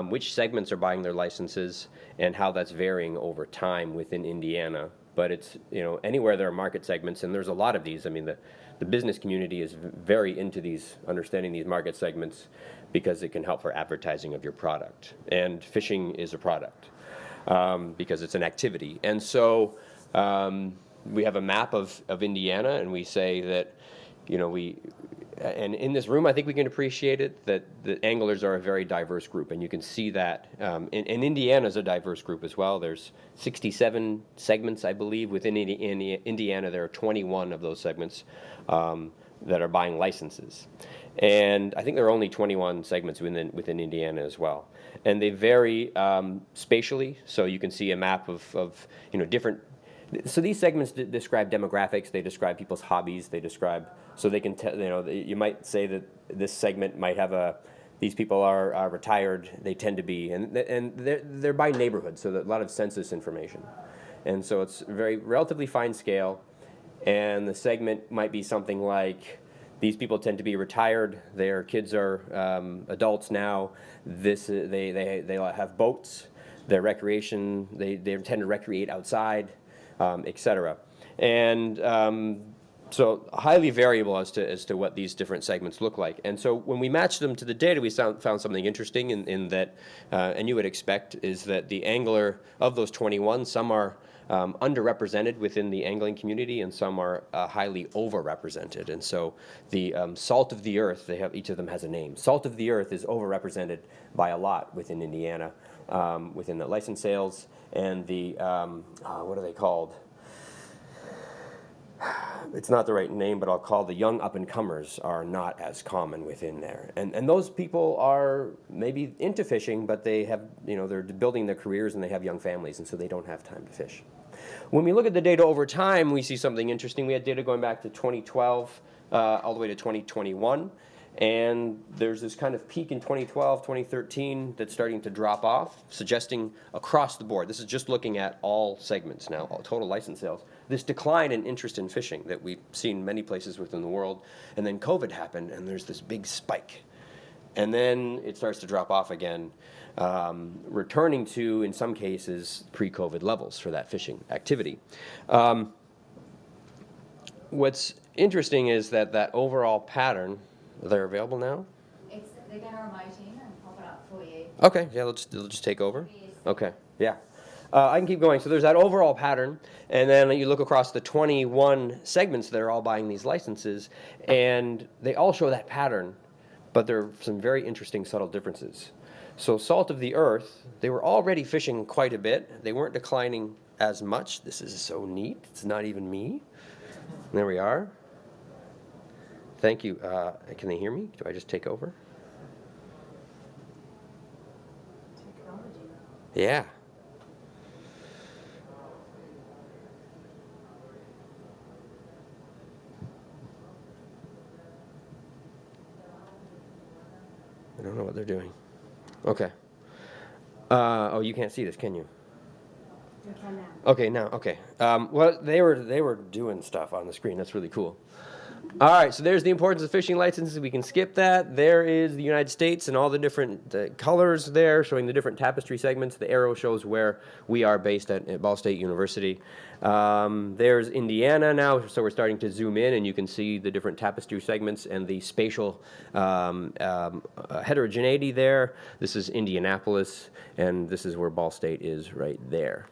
which segments are buying their licenses, and how that's varying over time within Indiana. But it's, anywhere there are market segments, and there's a lot of these. I mean, the business community is very into understanding these market segments because it can help for advertising of your product. And fishing is a product because it's an activity. And so we have a map of Indiana, and we say that, and in this room, I think we can appreciate it, that the anglers are a very diverse group, and you can see that. And Indiana is a diverse group as well. There's 67 segments, I believe. Within Indiana, there are 21 of those segments that are buying licenses. And I think there are only 21 segments within Indiana as well. And they vary spatially, so you can see a map of different. So these segments describe demographics, they describe people's hobbies, they describe, so they can tell, you might say that this segment might have these people are retired, they tend to be, and they're by neighborhood, so a lot of census information. And so it's relatively fine scale, and the segment might be something like, these people tend to be retired, their kids are adults now, they have boats, their recreation, they tend to recreate outside, etc. And so highly variable as to what these different segments look like. And so when we matched them to the data, we found something interesting in that, and you would expect, is that the angler, of those 21, some are underrepresented within the angling community, and some are highly overrepresented. And so the salt of the earth, each of them has a name. Salt of the earth is overrepresented by a lot within Indiana, within the license sales, and the, what are they called? It's not the right name, but I'll call the young up-and-comers are not as common within there. And those people are maybe into fishing, but they have, they're building their careers and they have young families, and so they don't have time to fish. When we look at the data over time, we see something interesting. We had data going back to 2012 all the way to 2021. And there's this kind of peak in 2012, 2013 that's starting to drop off, suggesting across the board, this is just looking at all segments now, all total license sales, this decline in interest in fishing that we've seen many places within the world. And then COVID happened, and there's this big spike. And then it starts to drop off again, returning to, in some cases, pre-COVID levels for that fishing activity. What's interesting is that overall pattern. They're available now? They're going to remote in and pop it up for you. Okay, yeah, they'll just take over. Okay, yeah. I can keep going. So there's that overall pattern, and then you look across the 21 segments that are all buying these licenses, and they all show that pattern, but there are some very interesting subtle differences. So salt of the earth, they were already fishing quite a bit. They weren't declining as much. This is so neat. It's not even me. There we are. Thank you. Can they hear me? Do I just take over? Technology. Yeah. I don't know what they're doing. Okay. Oh, you can't see this, can you? You can now. Okay, now, okay. Well, they were doing stuff on the screen. That's really cool. All right, so there's the importance of fishing licenses. We can skip that. There is the United States and all the different colors there, showing the different tapestry segments. The arrow shows where we are based at Ball State University. There's Indiana now, so we're starting to zoom in, and you can see the different tapestry segments and the spatial heterogeneity there. This is Indianapolis, and this is where Ball State is right there.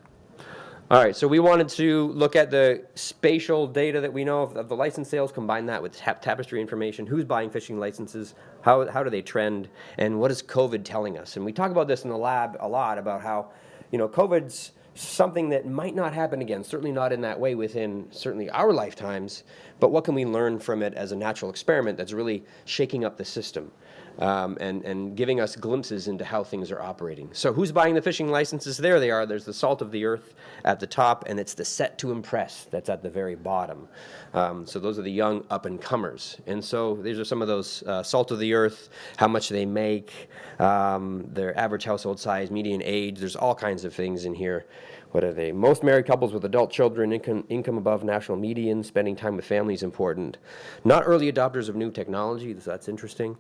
All right, so we wanted to look at the spatial data that we know of the license sales, combine that with tapestry information, who's buying fishing licenses, how do they trend, and what is COVID telling us? And we talk about this in the lab a lot, about how, you know, COVID's something that might not happen again, certainly not in that way within certainly our lifetimes, but what can we learn from it as a natural experiment that's really shaking up the system? And giving us glimpses into how things are operating. So who's buying the fishing licenses? There they are. There's the salt of the earth at the top, and it's the set to impress that's at the very bottom. So those are the young up-and-comers. And so these are some of those salt of the earth, how much they make, their average household size, median age. There's all kinds of things in here. What are they? Most married couples with adult children, income above national median, spending time with family is important. Not early adopters of new technology, so that's interesting.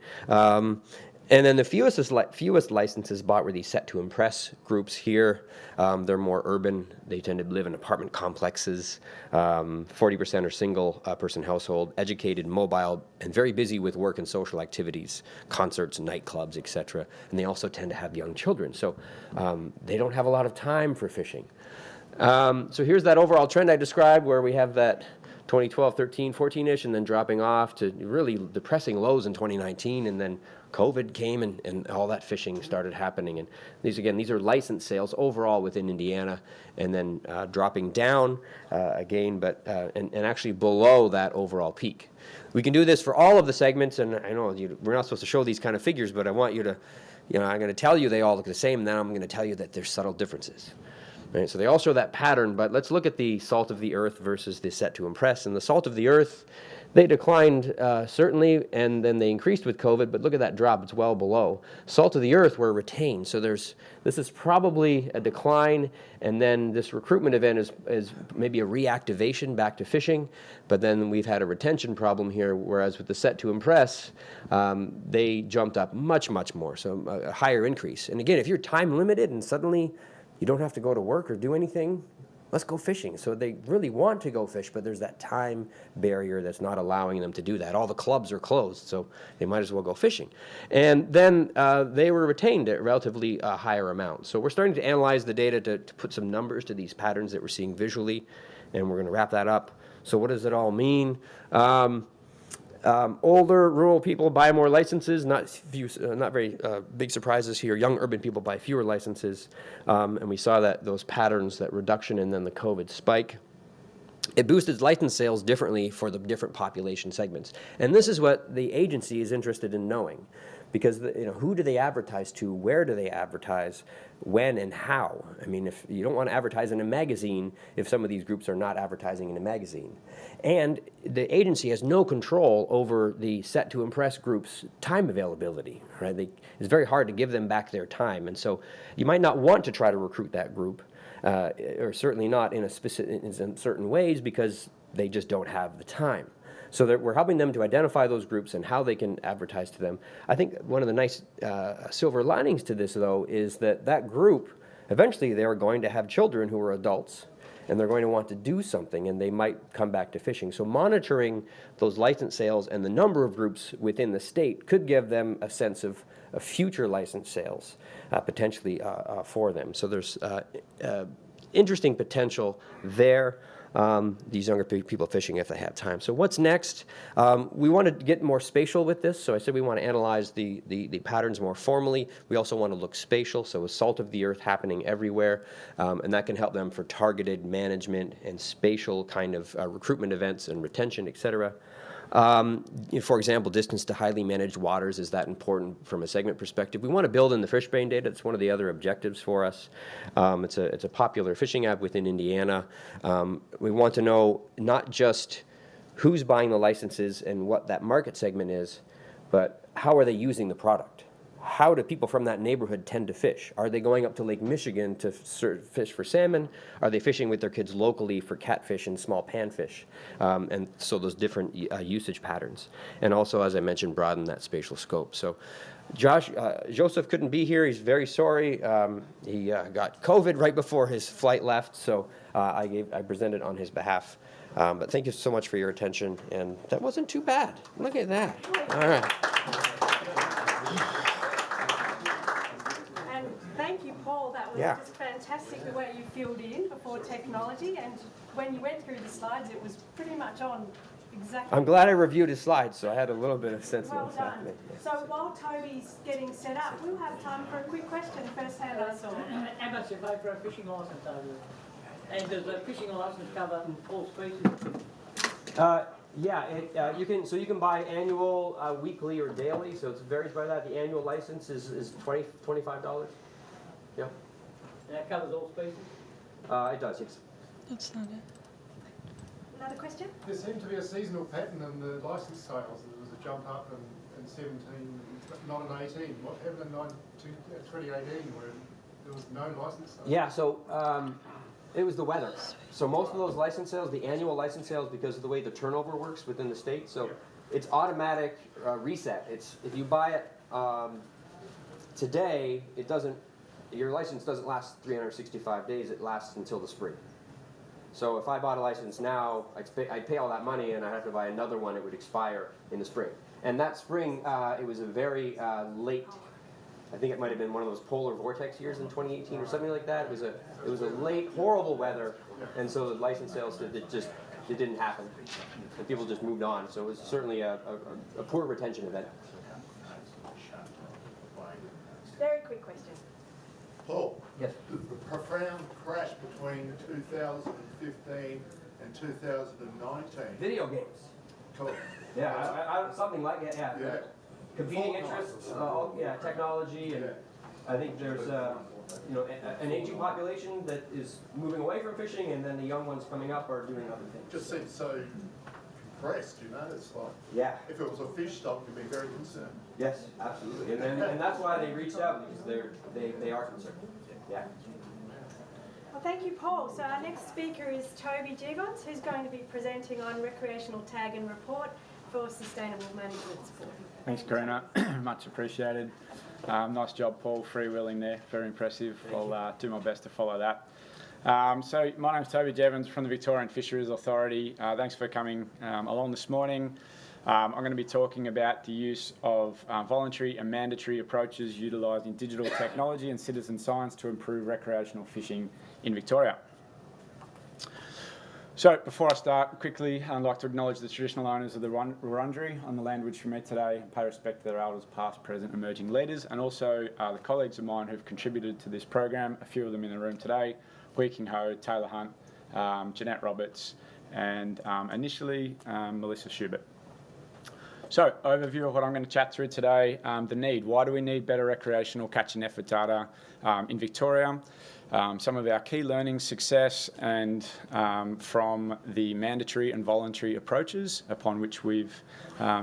And then the fewest licenses bought were these set to impress groups here. They're more urban. They tend to live in apartment complexes. 40% are single person household, educated, mobile, and very busy with work and social activities, concerts, nightclubs, etc. And they also tend to have young children. So they don't have a lot of time for fishing. So here's that overall trend I described, where we have that 2012, 13, 14-ish, and then dropping off to really depressing lows in 2019, and then COVID came and all that fishing started happening. And these are license sales overall within Indiana, and then dropping down again, but and actually below that overall peak. We can do this for all of the segments, and I know we're not supposed to show these kind of figures, but I want you to, I'm going to tell you they all look the same, and then I'm going to tell you that there's subtle differences. Right, so they all show that pattern, but let's look at the salt of the earth versus the set to impress. And the salt of the earth, they declined certainly, and then they increased with COVID, but look at that drop, it's well below. Salt of the earth were retained, so this is probably a decline, and then this recruitment event is maybe a reactivation back to fishing, but then we've had a retention problem here, whereas with the set to impress, they jumped up much, much more, so a higher increase. And again, if you're time limited and suddenly you don't have to go to work or do anything, let's go fishing. So they really want to go fish, but there's that time barrier that's not allowing them to do that. All the clubs are closed, so they might as well go fishing. And then they were retained at relatively higher amounts. So we're starting to analyze the data to put some numbers to these patterns that we're seeing visually, and we're going to wrap that up. So what does it all mean? Older rural people buy more licenses, not very big surprises here. Young urban people buy fewer licenses, and we saw those patterns, that reduction and then the COVID spike. It boosted license sales differently for the different population segments. And this is what the agency is interested in knowing, because who do they advertise to, where do they advertise, when and how? I mean, if you don't want to advertise in a magazine if some of these groups are not advertising in a magazine. And the agency has no control over the set to impress groups' time availability, right? It's very hard to give them back their time. And so you might not want to try to recruit that group, or certainly not in certain ways, because they just don't have the time. So that we're helping them to identify those groups and how they can advertise to them. I think one of the nice silver linings to this, though, is that group, eventually they're going to have children who are adults, and they're going to want to do something, and they might come back to fishing. So monitoring those license sales and the number of groups within the state could give them a sense of future license sales, potentially for them. So there's interesting potential there. These younger people fishing if they have time. So what's next? We want to get more spatial with this. So I said we want to analyze the patterns more formally. We also want to look spatial, so a salt of the earth happening everywhere, and that can help them for targeted management and spatial kind of recruitment events and retention, et cetera. For example, distance to highly managed waters, is that important from a segment perspective? We want to build in the fish brain data. It's one of the other objectives for us. It's a popular fishing app within Indiana. We want to know not just who's buying the licenses and what that market segment is, but how are they using the product? how do people from that neighborhood tend to fish? Are they going up to Lake Michigan to fish for salmon? Are they fishing with their kids locally for catfish and small panfish? And so those different usage patterns. And also, as I mentioned, broaden that spatial scope. So Josef couldn't be here. He's very sorry. He got COVID right before his flight left, so I presented on his behalf. But thank you so much for your attention, and that wasn't too bad. Look at that. All right. And thank you, Paul. That was Yeah. just fantastic the way you filled in before technology. And when you went through the slides, it was pretty much on exactly. I'm glad I reviewed his slides, so I had a little bit of sense of Well what's done. happening. So while Toby's getting set up, we'll have time for a quick question. First hand I saw. How much you pay for a fishing licence over there? And does a fishing licence cover all species? Yeah, you can buy annual, weekly, or daily. So it varies by that. The annual license is $25. Yeah. And that covers all species? It does. Yes. That's not it. Another question? There seemed to be a seasonal pattern in the licence sales. There was a jump up in 17, not in 18. What happened in 2018 where there was no licence sales? Yeah. So it was the weather. So most of those license sales, the annual license sales, because of the way the turnover works within the state, so it's automatic reset. It's if you buy it today, it doesn't. Your license doesn't last 365 days. It lasts until the spring. So if I bought a license now, I'd pay all that money, and I'd have to buy another one. It would expire in the spring. And that spring, it was a very late. I think it might have been one of those polar vortex years in 2018 or something like that. It was a late, horrible weather, and so the license sales it didn't happen, and people just moved on. So it was certainly a poor retention event. Very quick question. Paul, Yes. the profound crash between 2015 and 2019. Video games. Cool. Yeah, something like it. Yeah. Yeah. Competing interests. Technology, and I think there's an aging population that is moving away from fishing, and then the young ones coming up are doing other things. Just seems so compressed, It's like, Yeah. if it was a fish stock, you'd be very concerned. Yes, absolutely, and that's why they reached out, because they are concerned. Yeah. Well, thank you, Paul. So our next speaker is Toby Jeavons, who's going to be presenting on recreational tag and report for sustainable management support. Thanks, Karina. Much appreciated. Nice job, Paul, freewheeling there. Very impressive. I'll do my best to follow that. So my name's Toby Jeavons from the Victorian Fisheries Authority. Thanks for coming along this morning. I'm going to be talking about the use of voluntary and mandatory approaches utilising digital technology and citizen science to improve recreational fishing in Victoria. So before I start, quickly, I'd like to acknowledge the traditional owners of the Wurundjeri on the land which we meet today, and pay respect to their elders past, present, emerging leaders, and also the colleagues of mine who've contributed to this program, a few of them in the room today, Hui King Ho, Taylor Hunt, Jeanette Roberts, and initially Melissa Schubert. So, overview of what I'm going to chat through today, the need. Why do we need better recreational catch and effort data in Victoria? Some of our key learnings, success, and from the mandatory and voluntary approaches upon which we've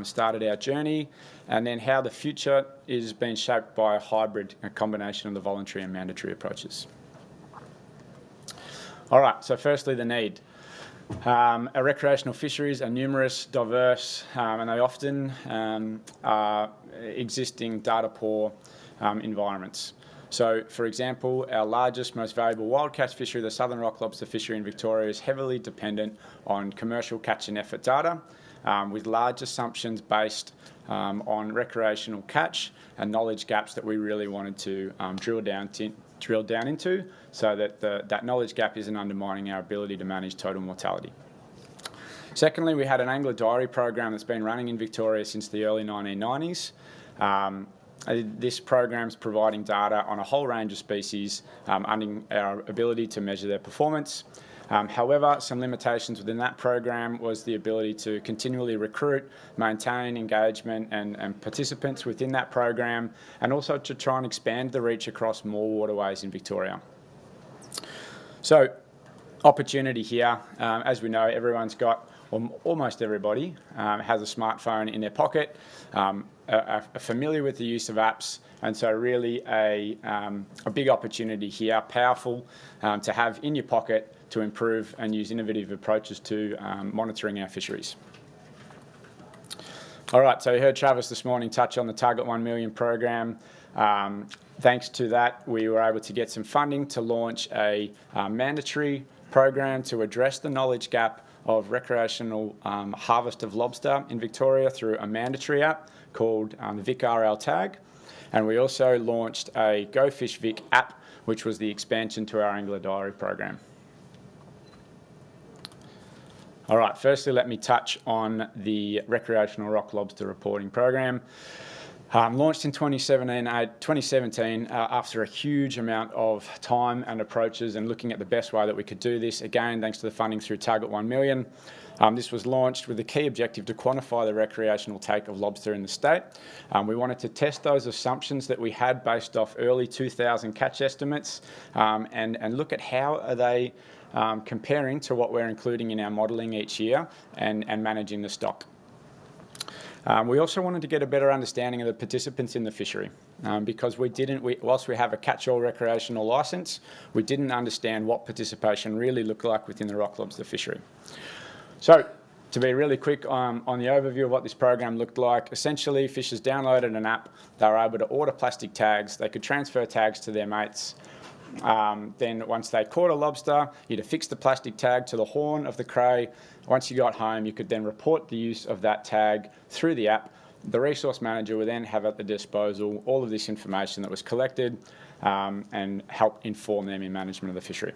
started our journey, and then how the future is being shaped by a combination of the voluntary and mandatory approaches. All right, so firstly, the need. Our recreational fisheries are numerous, diverse, and they often are existing data-poor environments. So, for example, our largest, most valuable wild catch fishery, the southern rock lobster fishery in Victoria, is heavily dependent on commercial catch and effort data, with large assumptions based on recreational catch and knowledge gaps that we really wanted to drill down into, so that that knowledge gap isn't undermining our ability to manage total mortality. Secondly, we had an angler diary program that's been running in Victoria since the early 1990s. This program is providing data on a whole range of species under our ability to measure their performance. However, some limitations within that program was the ability to continually recruit, maintain engagement and participants within that program, and also to try and expand the reach across more waterways in Victoria. So, opportunity here. As we know, everyone's got, or almost everybody, has a smartphone in their pocket, are familiar with the use of apps, and so really a big opportunity here, powerful, to have in your pocket to improve and use innovative approaches to monitoring our fisheries. All right, so you heard Travis this morning touch on the Target 1 Million program. Thanks to that, we were able to get some funding to launch a mandatory program to address the knowledge gap of recreational harvest of lobster in Victoria through a mandatory app called the Vic RL Tag. And we also launched a Go Fish Vic app, which was the expansion to our Angler Diary program. All right, firstly, let me touch on the Recreational Rock Lobster Reporting Program. Launched in 2017 after a huge amount of time and approaches and looking at the best way that we could do this, again, thanks to the funding through Target 1 Million. This was launched with the key objective to quantify the recreational take of lobster in the state. We wanted to test those assumptions that we had based off early 2000 catch estimates and look at how are they comparing to what we're including in our modelling each year and managing the stock. We also wanted to get a better understanding of the participants in the fishery because whilst we have a catch-all recreational licence, we didn't understand what participation really looked like within the rock lobster fishery. So, to be really quick on the overview of what this program looked like, essentially fishers downloaded an app, they were able to order plastic tags, they could transfer tags to their mates. Then once they caught a lobster, you'd affix the plastic tag to the horn of the cray. Once you got home, you could then report the use of that tag through the app. The resource manager would then have at the disposal all of this information that was collected and help inform them in management of the fishery.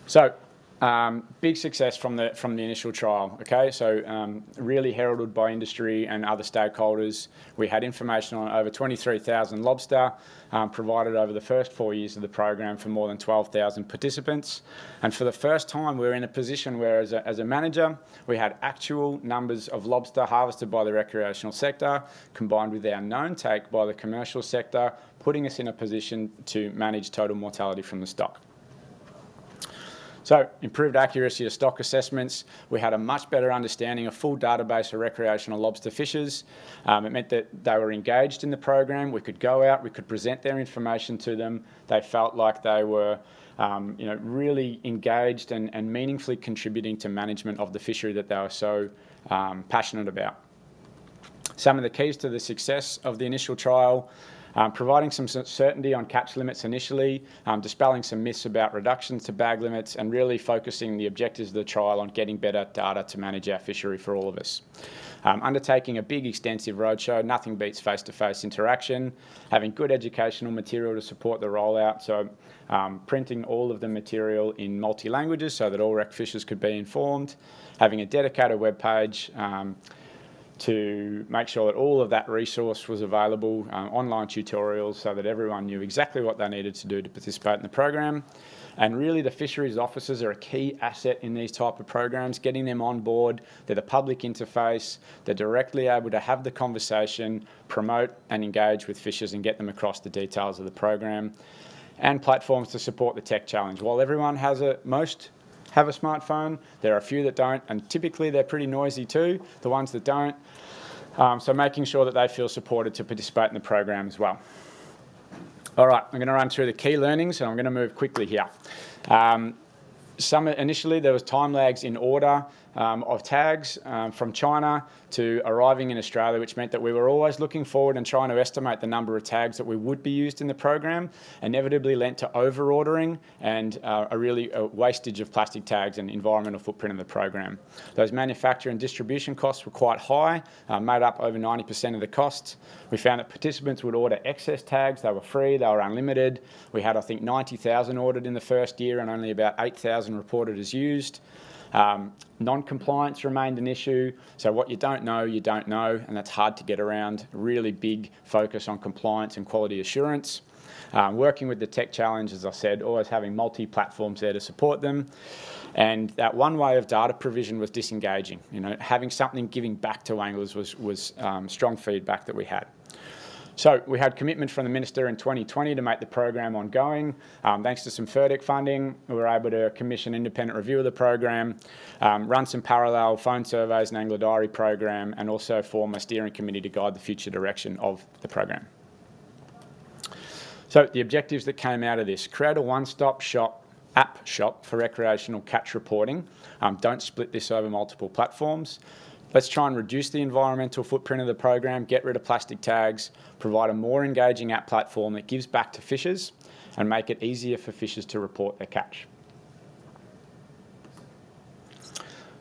So, big success from the initial trial. Okay, so really heralded by industry and other stakeholders. We had information on over 23,000 lobster provided over the first 4 years of the program for more than 12,000 participants. And for the first time, we were in a position where, as a manager, we had actual numbers of lobster harvested by the recreational sector, combined with our known take by the commercial sector, putting us in a position to manage total mortality from the stock. So, improved accuracy of stock assessments. We had a much better understanding of full database of recreational lobster fishers. It meant that they were engaged in the program. We could go out, we could present their information to them. They felt like they were really engaged and meaningfully contributing to management of the fishery that they were so passionate about. Some of the keys to the success of the initial trial: providing some certainty on catch limits initially, dispelling some myths about reductions to bag limits, and really focusing the objectives of the trial on getting better data to manage our fishery for all of us. Undertaking a big, extensive roadshow, nothing beats face-to-face interaction, having good educational material to support the rollout, so printing all of the material in multi-languages so that all rec fishers could be informed, having a dedicated web page to make sure that all of that resource was available, online tutorials so that everyone knew exactly what they needed to do to participate in the program. And really the fisheries officers are a key asset in these type of programs, getting them on board. They're the public interface, they're directly able to have the conversation, promote and engage with fishers and get them across the details of the program. And platforms to support the tech challenge. While everyone has most have a smartphone, there are a few that don't, and typically they're pretty noisy too, the ones that don't. So making sure that they feel supported to participate in the program as well. All right, I'm going to run through the key learnings and I'm going to move quickly here. Initially there was time lags in order of tags from China to arriving in Australia, which meant that we were always looking forward and trying to estimate the number of tags that we would be used in the program, inevitably led to over-ordering and a wastage of plastic tags and environmental footprint of the program. Those manufacture and distribution costs were quite high, made up over 90% of the costs. We found that participants would order excess tags, they were free, they were unlimited. We had, I think, 90,000 ordered in the first year and only about 8,000 reported as used. Non-compliance remained an issue, so what you don't know, and that's hard to get around. Really big focus on compliance and quality assurance. Working with the tech challenge, as I said, always having multi-platforms there to support them. And that one way of data provision was disengaging. Having something giving back to anglers was strong feedback that we had. So we had commitment from the Minister in 2020 to make the program ongoing. Thanks to some FERDIC funding, we were able to commission independent review of the program, run some parallel phone surveys and Angler Diary program, and also form a steering committee to guide the future direction of the program. So the objectives that came out of this: create a one-stop shop, app shop for recreational catch reporting. Don't split this over multiple platforms. Let's try and reduce the environmental footprint of the program, get rid of plastic tags, provide a more engaging app platform that gives back to fishers, and make it easier for fishers to report their catch.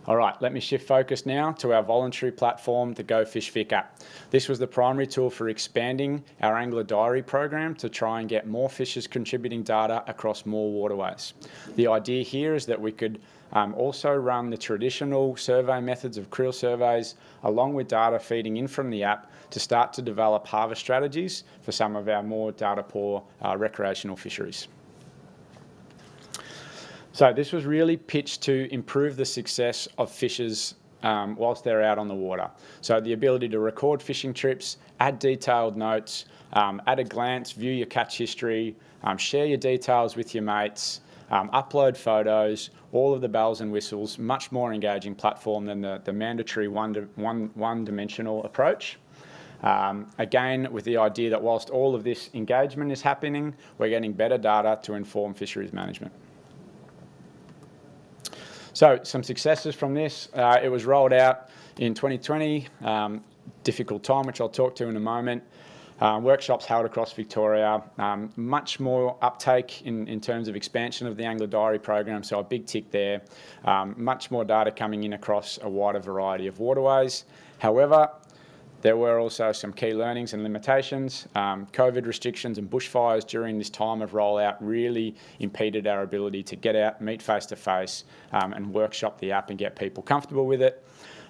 All right, let me shift focus now to our voluntary platform, the Go Fish Vic app. This was the primary tool for expanding our Angler Diary program to try and get more fishers contributing data across more waterways. The idea here is that we could also run the traditional survey methods of creel surveys along with data feeding in from the app to start to develop harvest strategies for some of our more data poor recreational fisheries. So this was really pitched to improve the success of fishers whilst they're out on the water. So the ability to record fishing trips, add detailed notes, at a glance view your catch history, share your details with your mates, upload photos, all of the bells and whistles, much more engaging platform than the mandatory one-dimensional approach. Again, with the idea that whilst all of this engagement is happening, we're getting better data to inform fisheries management. So some successes from this. It was rolled out in 2020, difficult time, which I'll talk to in a moment. Workshops held across Victoria, much more uptake in terms of expansion of the Angler Diary program, so a big tick there. Much more data coming in across a wider variety of waterways. However, there were also some key learnings and limitations. COVID restrictions and bushfires during this time of rollout really impeded our ability to get out, meet face to face, and workshop the app and get people comfortable with it.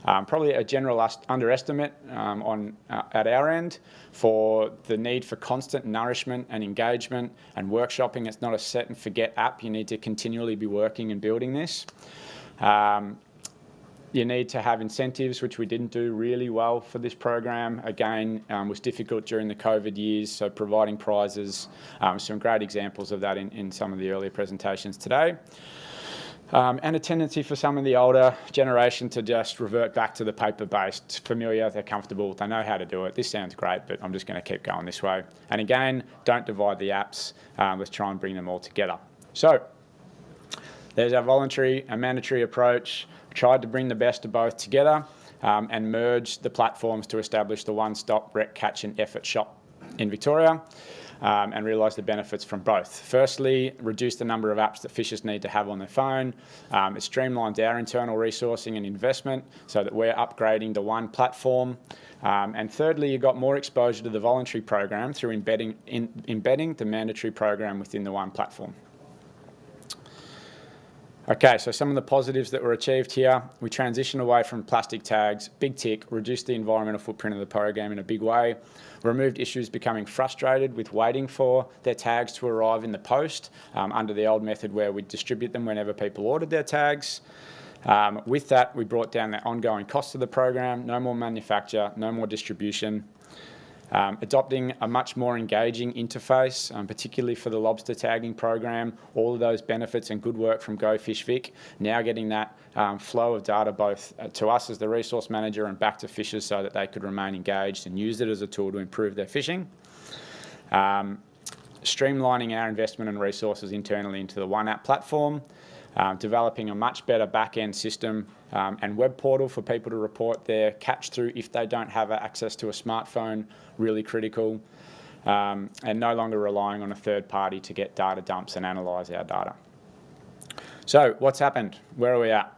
Probably a general underestimate at our end for the need for constant nourishment and engagement and workshopping. It's not a set and forget app. You need to continually be working and building this. You need to have incentives, which we didn't do really well for this program. Again, was difficult during the COVID years, so providing prizes, some great examples of that in some of the earlier presentations today. And a tendency for some of the older generation to just revert back to the paper-based, familiar, they're comfortable, they know how to do it. This sounds great, but I'm just going to keep going this way. And again, don't divide the apps. Let's try and bring them all together. So there's our voluntary and mandatory approach. We tried to bring the best of both together and merge the platforms to establish the one-stop rec, catch and effort shop in Victoria. And realise the benefits from both. Firstly, reduce the number of apps that fishers need to have on their phone. It streamlines our internal resourcing and investment so that we're upgrading to one platform. And thirdly, you got more exposure to the voluntary program through embedding the mandatory program within the one platform. Okay, so some of the positives that were achieved here. We transitioned away from plastic tags, big tick, reduced the environmental footprint of the program in a big way, removed issues becoming frustrated with waiting for their tags to arrive in the post under the old method where we distribute them whenever people ordered their tags. With that, we brought down the ongoing cost of the program, no more manufacture, no more distribution. Adopting a much more engaging interface, particularly for the lobster tagging program, all of those benefits and good work from Go Fish Vic, now getting that flow of data both to us as the resource manager and back to fishers so that they could remain engaged and use it as a tool to improve their fishing. Streamlining our investment and resources internally into the one app platform. Developing a much better back-end system and web portal for people to report their catch through if they don't have access to a smartphone, really critical, and no longer relying on a third party to get data dumps and analyse our data. So what's happened? Where are we at?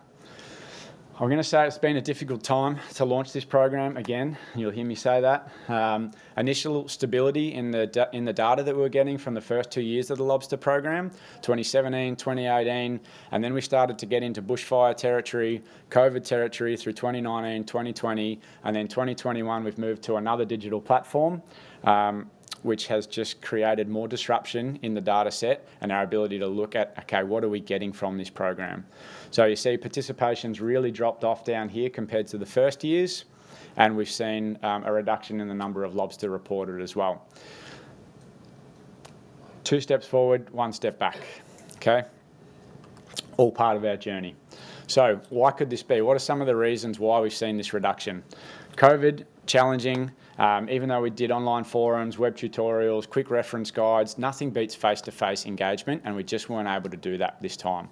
I'm going to say it's been a difficult time to launch this program again. You'll hear me say that. Initial stability in the data that we were getting from the first 2 years of the lobster program, 2017, 2018, and then we started to get into bushfire territory, COVID territory through 2019, 2020, and then 2021 we've moved to another digital platform, which has just created more disruption in the data set and our ability to look at, okay, what are we getting from this program? So you see participation's really dropped off down here compared to the first years. and we've seen a reduction in the number of lobster reported as well. 2 steps forward, 1 step back, okay? All part of our journey. So why could this be? What are some of the reasons why we've seen this reduction? COVID, challenging. Even though we did online forums, web tutorials, quick reference guides, nothing beats face-to-face engagement, and we just weren't able to do that this time.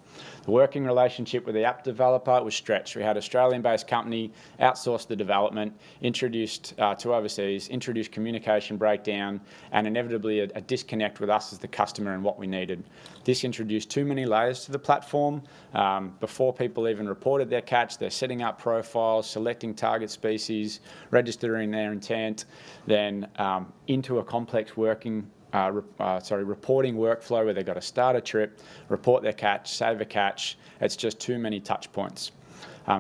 The working relationship with the app developer was stretched. We had an Australian-based company outsource the development, introduced to overseas, introduced communication breakdown, and inevitably a disconnect with us as the customer and what we needed. This introduced too many layers to the platform. Before people even reported their catch, they're setting up profiles, selecting target species, registering their intent, then into a complex reporting workflow where they've got to start a trip, report their catch, save a catch. It's just too many touch points.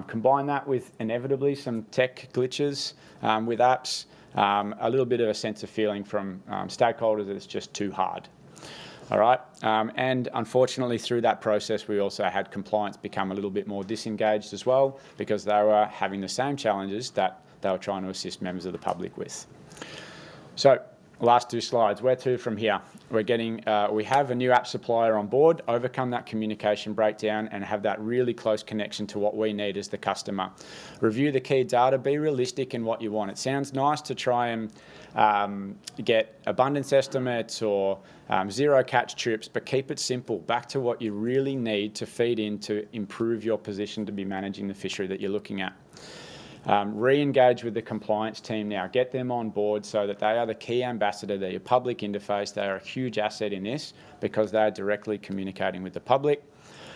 Combine that with inevitably some tech glitches with apps, a little bit of a sense of feeling from stakeholders that it's just too hard. All right, and unfortunately through that process we also had compliance become a little bit more disengaged as well, because they were having the same challenges that they were trying to assist members of the public with. So, last 2 slides, where to from here? We're getting, we have a new app supplier on board, overcome that communication breakdown and have that really close connection to what we need as the customer. Review the key data, be realistic in what you want. It sounds nice to try and get abundance estimates or 0 catch trips, but keep it simple. Back to what you really need to feed in to improve your position to be managing the fishery that you're looking at. Re-engage with the compliance team now. Get them on board so that they are the key ambassador, they're your public interface. They are a huge asset in this because they are directly communicating with the public.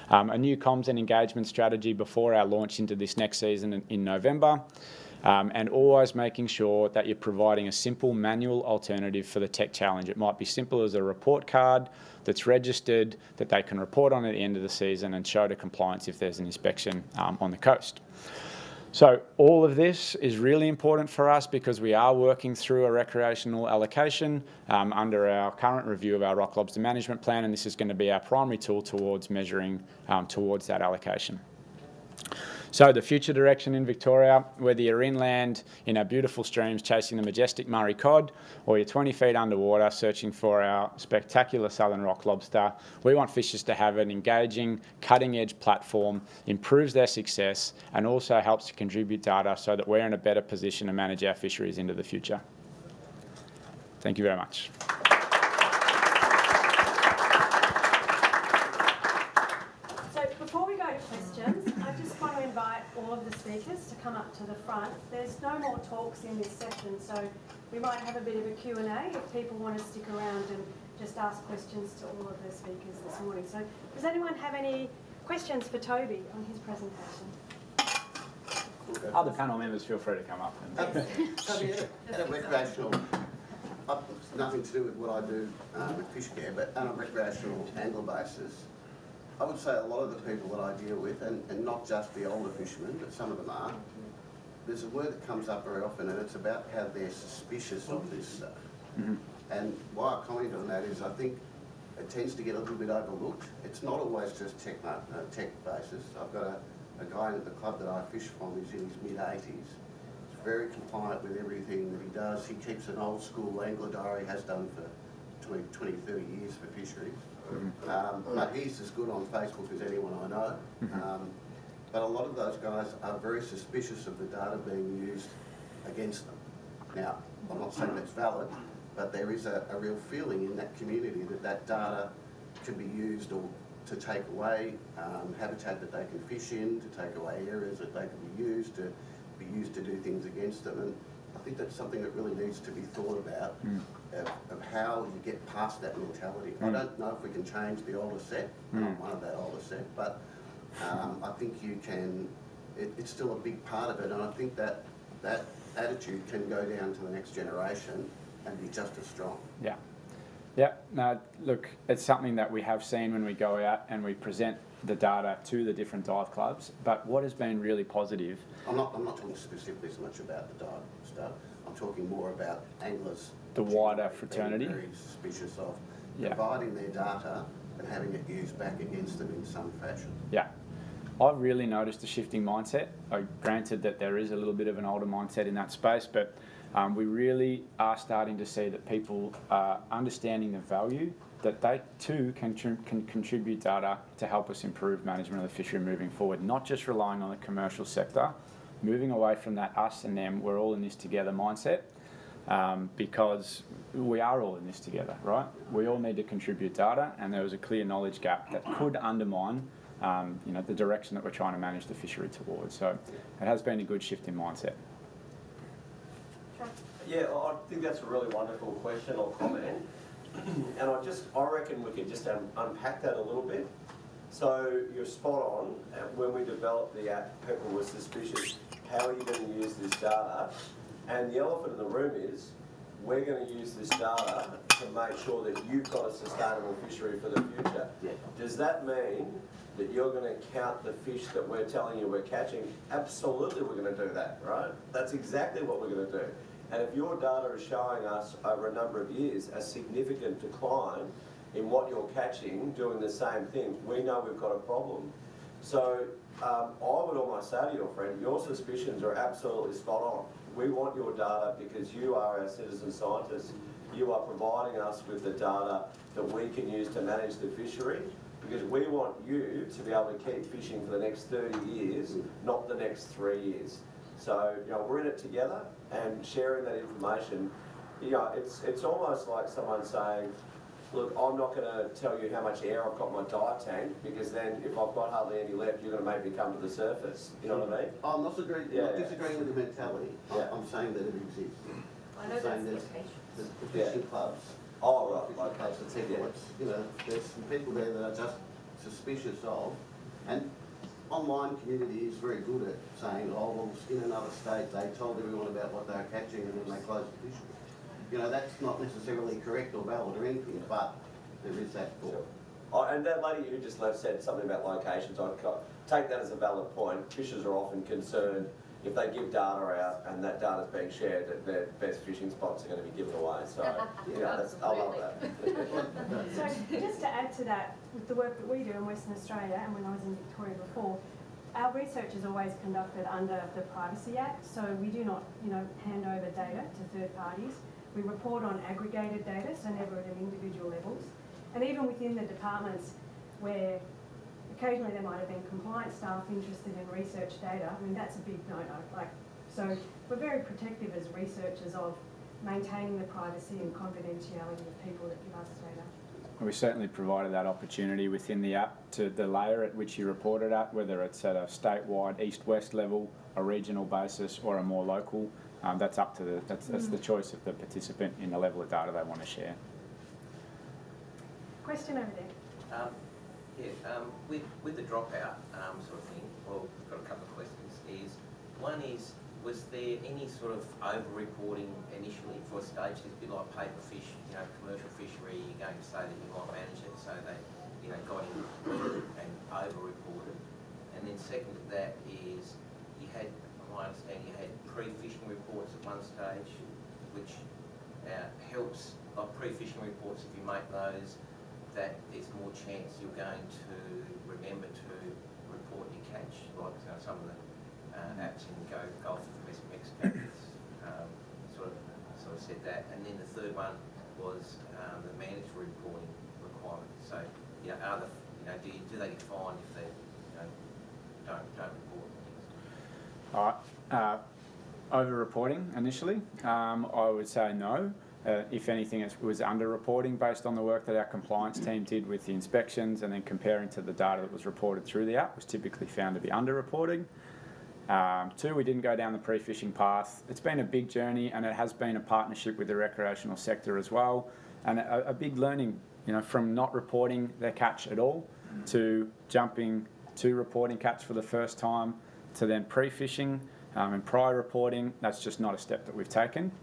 A new comms and engagement strategy before our launch into this next season in November. And always making sure that you're providing a simple manual alternative for the tech challenge. It might be simple as a report card that's registered that they can report on at the end of the season and show to compliance if there's an inspection on the coast. So all of this is really important for us because we are working through a recreational allocation under our current review of our rock lobster management plan, and this is going to be our primary tool towards measuring towards that allocation. So the future direction in Victoria, whether you're inland in our beautiful streams chasing the majestic Murray cod, or you're 20 feet underwater searching for our spectacular southern rock lobster, we want fishers to have an engaging, cutting-edge platform, improves their success, and also helps to contribute data so that we're in a better position to manage our fisheries into the future. Thank you very much. So before we go to questions, I just want to invite all of the speakers to come up to the front. There's no more talks in this session, so we might have a bit of a Q&A if people want to stick around and just ask questions to all of the speakers this morning. So does anyone have any questions for Toby on his presentation? Other panel members, feel free to come up. At a recreational, nothing to do with what I do with fish care, but on a recreational angler basis, I would say a lot of the people that I deal with, and not just the older fishermen, but some of them are, there's a word that comes up very often, and it's about how they're suspicious of this stuff. Mm-hmm. And why I comment on that is I think it tends to get a little bit overlooked. It's not always just tech basis. I've got a guy at the club that I fish from who's in his mid-80s. He's very compliant with everything that he does. He keeps an old school angler diary, has done for 20, 30 years for fisheries. But he's as good on Facebook as anyone I know. But a lot of those guys are very suspicious of the data being used against them. Now, I'm not saying that's valid, but there is a real feeling in that community that that data can be used or to take away habitat that they can fish in, to take away areas that they can be used to do things against them. And I think that's something that really needs to be thought about, of how you get past that mentality. I don't know if we can change the older set. I'm not one of that older set, but I think you can. It's still a big part of it, and I think that that attitude can go down to the next generation and be just as strong. Yeah. Yeah, no, look, it's something that we have seen when we go out and we present the data to the different dive clubs, but what has been really positive... I'm not talking specifically so much about the dive stuff, I'm talking more about anglers. The wider fraternity. Very suspicious of providing their data and having it used back against them in some fashion. Yeah. I've really noticed a shifting mindset. Granted that there is a little bit of an older mindset in that space, but we really are starting to see that people are understanding the value that they too can contribute data to help us improve management of the fishery moving forward, not just relying on the commercial sector, moving away from that us and them, we're all in this together mindset, because we are all in this together, right? We all need to contribute data, and there was a clear knowledge gap that could undermine the direction that we're trying to manage the fishery towards. So it has been a good shift in mindset. Yeah, I think that's a really wonderful question or comment. And I reckon we could just unpack that a little bit. So you're spot on. When we developed the app, people were suspicious. How are you going to use this data? And the elephant in the room is, we're going to use this data to make sure that you've got a sustainable fishery for the future. Yeah. Does that mean that you're going to count the fish that we're telling you we're catching? Absolutely we're going to do that, right? That's exactly what we're going to do. And if your data is showing us over a number of years a significant decline in what you're catching doing the same thing, we know we've got a problem. So I would almost say to your friend, your suspicions are absolutely spot on. We want your data because you are our citizen scientists. You are providing us with the data that we can use to manage the fishery, because we want you to be able to keep fishing for the next 30 years, not the next 3 years. So, we're in it together, and sharing that information, it's almost like someone saying, look, I'm not going to tell you how much air I've got in my dive tank, because then if I've got hardly any left, you're going to make me come to the surface. You know what I mean? I'm not disagreeing with the mentality. Yeah. I'm saying that it exists. I know saying that's there's the fishing clubs. Oh, right. Fishing clubs that people, there's some people there that are just suspicious of, and online community is very good at saying, oh, well, in another state they told everyone about what they were catching and then they closed the fishery. That's not necessarily correct or valid or anything, but there is that thought. Oh, and that lady who just left said something about locations. I'd take that as a valid point. Fishers are often concerned if they give data out and that data's being shared, that their best fishing spots are going to be given away. So, I love that. So just to add to that, with the work that we do in Western Australia and when I was in Victoria before, our research is always conducted under the Privacy Act, so we do not, hand over data to third parties. We report on aggregated data, so never at an individual levels. And even within the departments where occasionally there might have been compliance staff interested in research data, that's a big no-no. So we're very protective as researchers of maintaining the privacy and confidentiality of people that give us data. We certainly provided that opportunity within the app to the layer at which you report it at, whether it's at a statewide east-west level, a regional basis, or a more local. That's up to that's the choice of the participant in the level of data they want to share. Question over there. With the dropout sort of thing, well, we've got a couple of questions. One is, was there any sort of over-reporting initially for a stage? It's a bit like paper fish, commercial fishery, you're going to say that you might manage it, so they, got in and over-reported. And then second to that is, you had, from my understanding, you had pre-fishing reports at one stage, which helps, like pre-fishing reports, if you make those, that there's more chance you're going to remember to report your catch, like some of the apps in Gulf of Mexico sort of said that. And then the third one was the mandatory reporting requirement. So, do they get fined if they don't report? All right. Over-reporting initially, I would say no. If anything, it was under-reporting based on the work that our compliance team did with the inspections, and then comparing to the data that was reported through the app was typically found to be under-reporting. Two, we didn't go down the pre-fishing path. It's been a big journey, and it has been a partnership with the recreational sector as well, and a big learning, from not reporting their catch at all to jumping to reporting catch for the first time to then pre-fishing and prior reporting. That's just not a step that we've taken.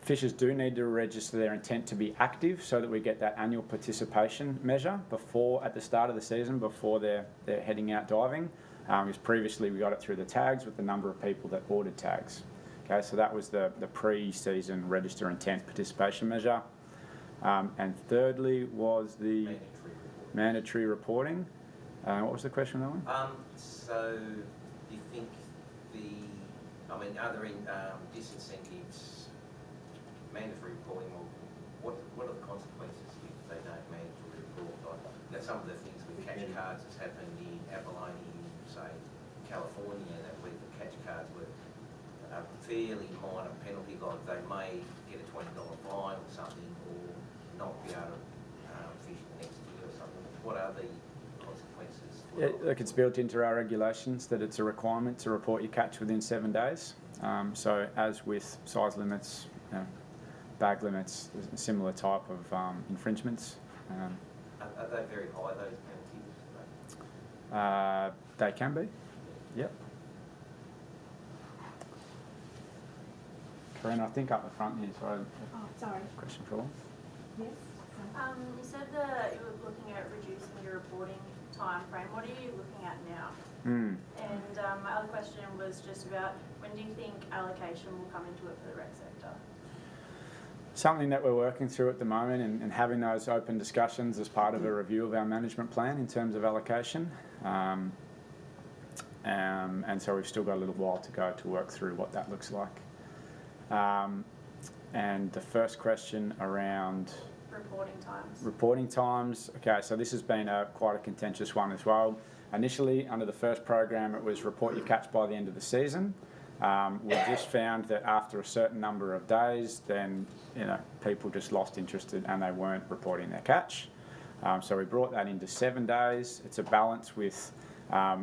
Fishers do need to register their intent to be active so that we get that annual participation measure at the start of the season, before they're heading out diving. Because previously we got it through the tags with the number of people that ordered tags. Okay, so that was the pre-season register intent participation measure. And thirdly was the mandatory reporting. What was the question on that one? So do you think are there disincentives, mandatory reporting, or what are the consequences if they don't mandatory report? Like, some of the things with catch cards that's happened in Abalone, say, California, that where the catch cards were a fairly minor penalty, like they may get a $20 fine or something, or not be able to fish the next year or something. What are the consequences? Look, it's built into our regulations that it's a requirement to report your catch within 7 days. So as with size limits, bag limits, there's a similar type of infringements. Are they very high, those penalties? They can be, yep. Karina, I think up the front here, sorry. Oh, sorry. Question for all. Yes? You said that you were looking at reducing your reporting time frame. What are you looking at now? And my other question was just about when do you think allocation will come into it for the rec sector? Something that we're working through at the moment and having those open discussions as part of a review of our management plan in terms of allocation. And so we've still got a little while to go to work through what that looks like. And the first question around reporting times. Okay, so this has been quite a contentious one as well. Initially, under the first program, it was report your catch by the end of the season. We just found that after a certain number of days, then people just lost interest and they weren't reporting their catch. So we brought that into 7 days. It's a balance with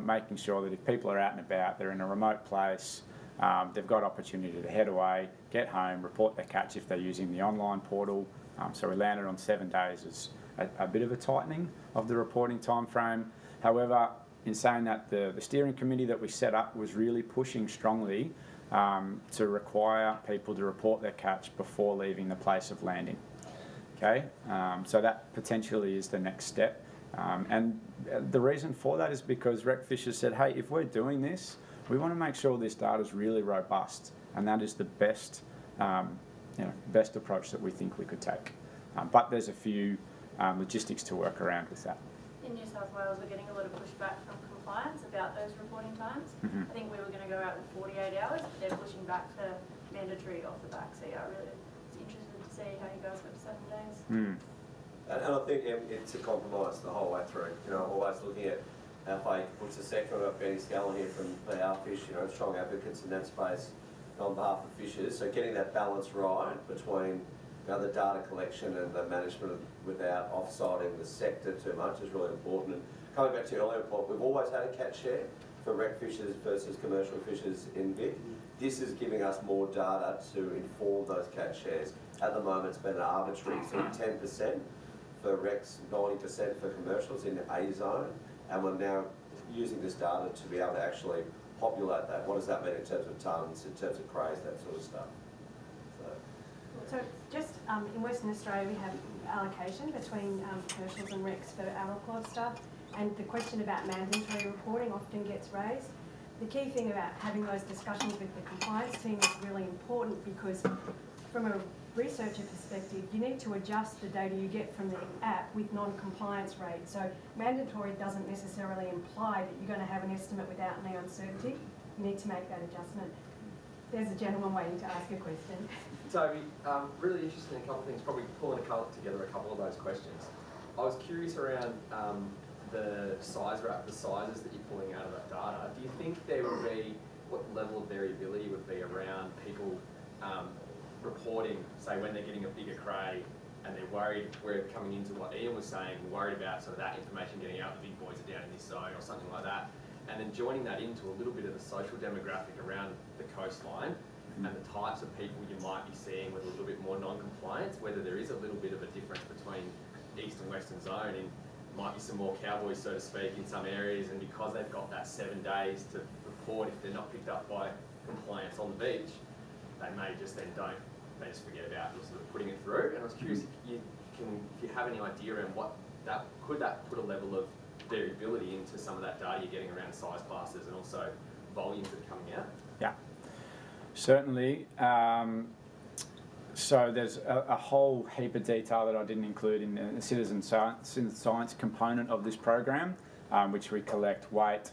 making sure that if people are out and about, they're in a remote place, they've got opportunity to head away, get home, report their catch if they're using the online portal. So we landed on 7 days as a bit of a tightening of the reporting time frame. However, in saying that, the steering committee that we set up was really pushing strongly to require people to report their catch before leaving the place of landing. Okay, so that potentially is the next step. And the reason for that is because rec fishers said, hey, if we're doing this, we want to make sure this data is really robust, and that is the best, best approach that we think we could take. But there's a few logistics to work around with that. In New South Wales, we're getting a lot of pushback from compliance about those reporting times. I think we were going to go out with 48 hours, but they're pushing back the mandatory off the back. So yeah, I really was interested to see how you guys got to 7 days. And I think it's a compromise the whole way through. Always looking at how far puts the sector. I've got Benny Scallon here from our fish, strong advocates in that space on behalf of fishers. So getting that balance right between the data collection and the management without offsiding the sector too much is really important. And coming back to your earlier point, we've always had a catch share for rec fishers versus commercial fishers in Vic. This is giving us more data to inform those catch shares. At the moment, it's been an arbitrary sort of 10% for recs, 90% for commercials in the A zone, and we're now using this data to be able to actually populate that. What does that mean in terms of tonnes, in terms of crays, that sort of stuff? So just in Western Australia, we have allocation between commercials and recs for our claw stuff, and the question about mandatory reporting often gets raised. The key thing about having those discussions with the compliance team is really important, because from a researcher perspective, you need to adjust the data you get from the app with non-compliance rates. So mandatory doesn't necessarily imply that you're going to have an estimate without any uncertainty. You need to make that adjustment. There's a gentleman waiting to ask a question. Toby, really interested in a couple of things, probably pulling together a couple of those questions. I was curious around the sizes that you're pulling out of that data. Do you think there would be, what level of variability would be around people reporting, say, when they're getting a bigger cray and they're worried, we're coming into what Ian was saying, worried about sort of that information getting out, the big boys are down in this zone or something like that, and then joining that into a little bit of the social demographic around the coastline and the types of people you might be seeing with a little bit more non-compliance, whether there is a little bit of a difference between east and western zone, and might be some more cowboys, so to speak, in some areas, and because they've got that 7 days to report if they're not picked up by compliance on the beach, they may just then they just forget about sort of putting it through. And I was curious if you have any idea around what could that put a level of variability into some of that data you're getting around size classes and also volumes that are coming out? Yeah, certainly. So there's a whole heap of detail that I didn't include in the citizen science component of this program. which we collect weight,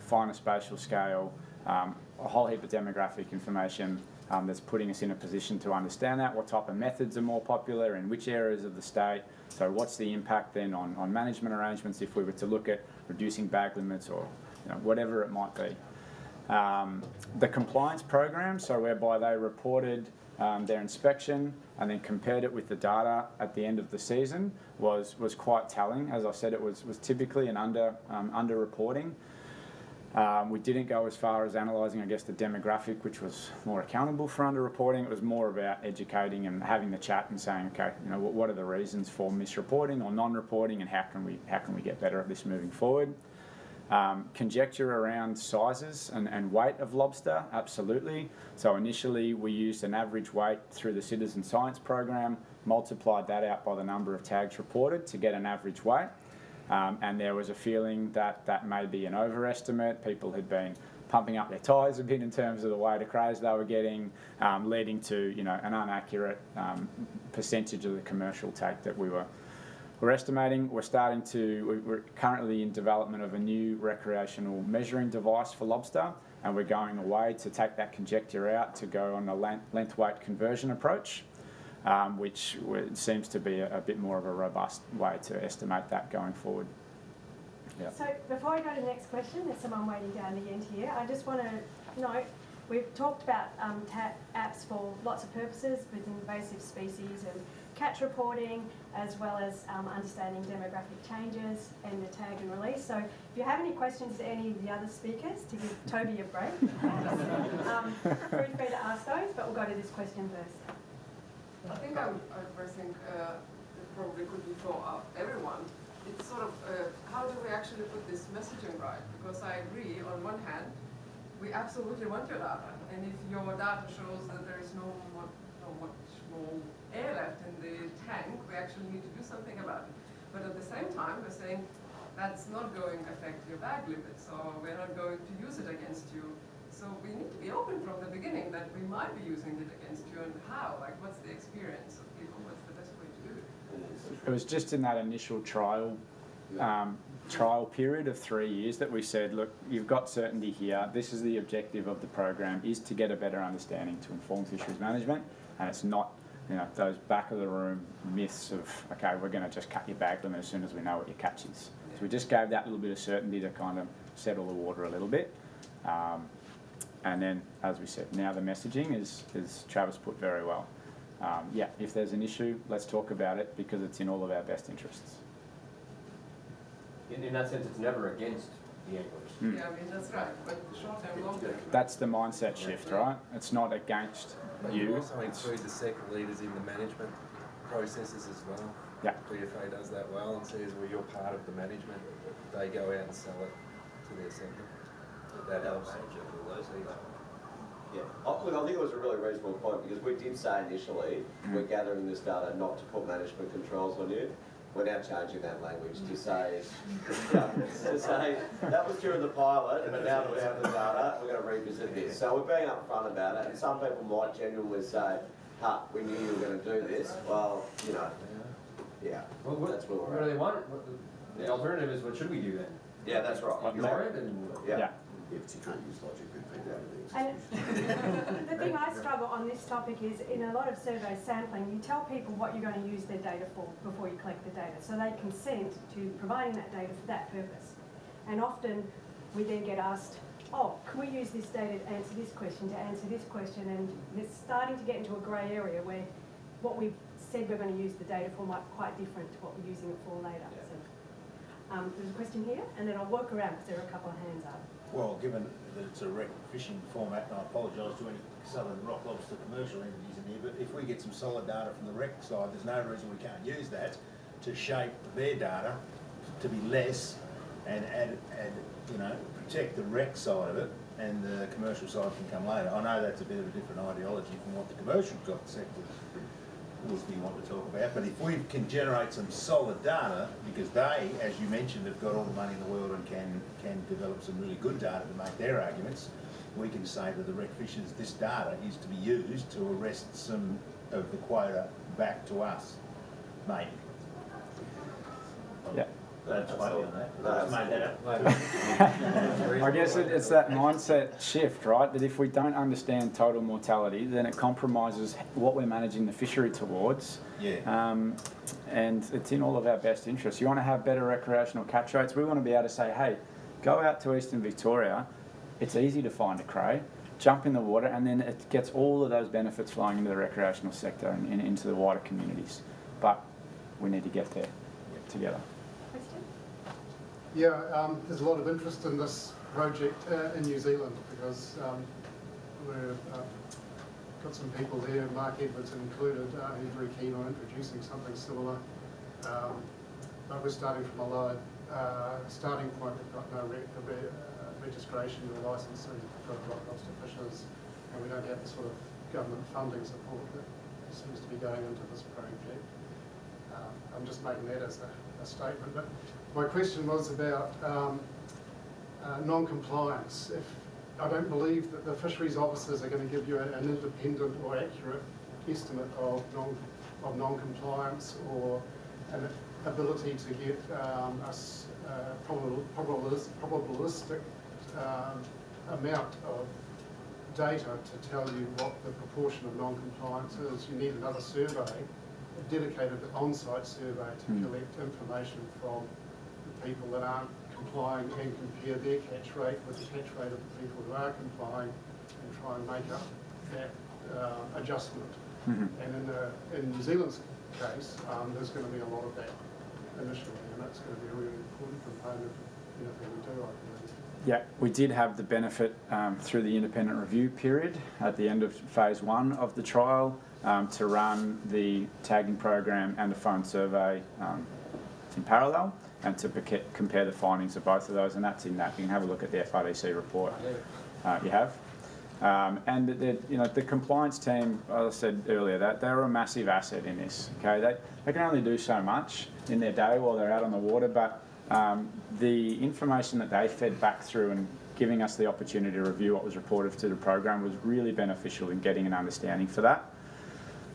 finer spatial scale, a whole heap of demographic information that's putting us in a position to understand that, what type of methods are more popular in which areas of the state. So what's the impact then on management arrangements if we were to look at reducing bag limits or whatever it might be. The compliance program, so whereby they reported their inspection and then compared it with the data at the end of the season was quite telling. As I said, it was typically an under-reporting. We didn't go as far as analysing, I guess, the demographic, which was more accountable for under-reporting. It was more about educating and having the chat and saying, okay, what are the reasons for misreporting or non-reporting, and how can we get better at this moving forward? Conjecture around sizes and weight of lobster, absolutely. So initially we used an average weight through the citizen science program, multiplied that out by the number of tags reported to get an average weight. And there was a feeling that that may be an overestimate. People had been pumping up their tyres a bit in terms of the weight of crays they were getting, leading to an inaccurate percentage of the commercial take that we're estimating. We're currently in development of a new recreational measuring device for lobster, and we're going away to take that conjecture out to go on a length weight conversion approach, which seems to be a bit more of a robust way to estimate that going forward. Yeah. So before I go to the next question, there's someone waiting down the end here. I just want to note, we've talked about apps for lots of purposes with invasive species and catch reporting, as well as understanding demographic changes and the tag and release. So if you have any questions to any of the other speakers, to give Toby a break, feel free to ask those, but we'll go to this question first. I think I think it probably could be for everyone. It's sort of, how do we actually put this messaging right? Because I agree, on one hand, we absolutely want your data. And if your data shows that there is no much more air left in the tank, we actually need to do something about it. But at the same time, we're saying that's not going to affect your bag limits, or we're not going to use it against you. So we need to be open from the beginning that we might be using it against you, and how, like what's the experience of people, what's the best way to do it? It was just in that initial trial period of 3 years that we said, look, you've got certainty here. This is the objective of the program, is to get a better understanding to inform fisheries management, and it's not those back of the room myths of, okay, we're going to just cut your bag limit as soon as we know what your catch is. So we just gave that little bit of certainty to kind of settle the water a little bit. And then, as we said, now the messaging is Travis put very well. Yeah, if there's an issue, let's talk about it, because it's in all of our best interests. In that sense, it's never against the anglers. Yeah, I mean, that's right, but short term, long term. That's the mindset shift, right? It's not against you. Also include the sector leaders in the management processes as well. Yeah. PFA does that well and says, well, you're part of the management. They go out and sell it to their centre. That helps. Yeah, look, I think it was a really reasonable point, because we did say initially, we're gathering this data not to put management controls on you. We're now changing that language to say, that was during the pilot, but now that we have the data, we're going to revisit this. So we're being upfront about it, and some people might genuinely say, we knew you were going to do this. Well, yeah. Well, that's what what do they want? The alternative is, what should we do then? Yeah, that's right. Ignore it and... Yeah. If you can't use logic, And the thing I struggle on this topic is, in a lot of survey sampling, you tell people what you're going to use their data for before you collect the data, so they consent to providing that data for that purpose. And often we then get asked, oh, can we use this data to answer this question, and it's starting to get into a grey area where what we've said we're going to use the data for might be quite different to what we're using it for later. Yeah. So, there's a question here, and then I'll work around because there are a couple of hands up. Well, given that it's a rec fishing format, and I apologise to any southern rock lobster commercial entities in here, but if we get some solid data from the rec side, there's no reason we can't use that to shape their data to be less and protect the rec side of it, and the commercial side can come later. I know that's a bit of a different ideology from what the commercial sector would want to talk about, but if we can generate some solid data, because they, as you mentioned, have got all the money in the world and can develop some really good data to make their arguments, we can say to the rec fishers, this data is to be used to arrest some of the quota back to us, maybe. Yeah. That's funny on that. Just made that up. I guess it's that mindset shift, right? That if we don't understand total mortality, then it compromises what we're managing the fishery towards. Yeah. And it's in all of our best interests. You want to have better recreational catch rates. We want to be able to say, hey, go out to Eastern Victoria. It's easy to find a cray. Jump in the water, and then it gets all of those benefits flowing into the recreational sector and into the wider communities. But we need to get there together. Yeah, there's a lot of interest in this project in New Zealand because we've got some people there, Mark Edwards included, who's very keen on introducing something similar. But we're starting from a lower starting point. We've got no registration or licensing for rock lobster fishers, and we don't have the sort of government funding support that seems to be going into this project. I'm just making that as a statement. But my question was about non-compliance. I don't believe that the fisheries officers are going to give you an independent or accurate estimate of non-compliance or an ability to get a probabilistic amount of data to tell you what the proportion of non-compliance is. You need another survey, a dedicated on-site survey to collect information from the people that aren't complying and compare their catch rate with the catch rate of the people who are complying and try and make up that adjustment. And in New Zealand's case, there's going to be a lot of that initially, and that's going to be a really important component of anything we do, I believe. Yeah, we did have the benefit through the independent review period at the end of phase 1 of the trial to run the tagging program and the phone survey in parallel, and to compare the findings of both of those, and that's in that. You can have a look at the FRDC report. You have. And the compliance team, as I said earlier, they're a massive asset in this. Okay, they can only do so much in their day while they're out on the water, but the information that they fed back through and giving us the opportunity to review what was reported to the program was really beneficial in getting an understanding for that.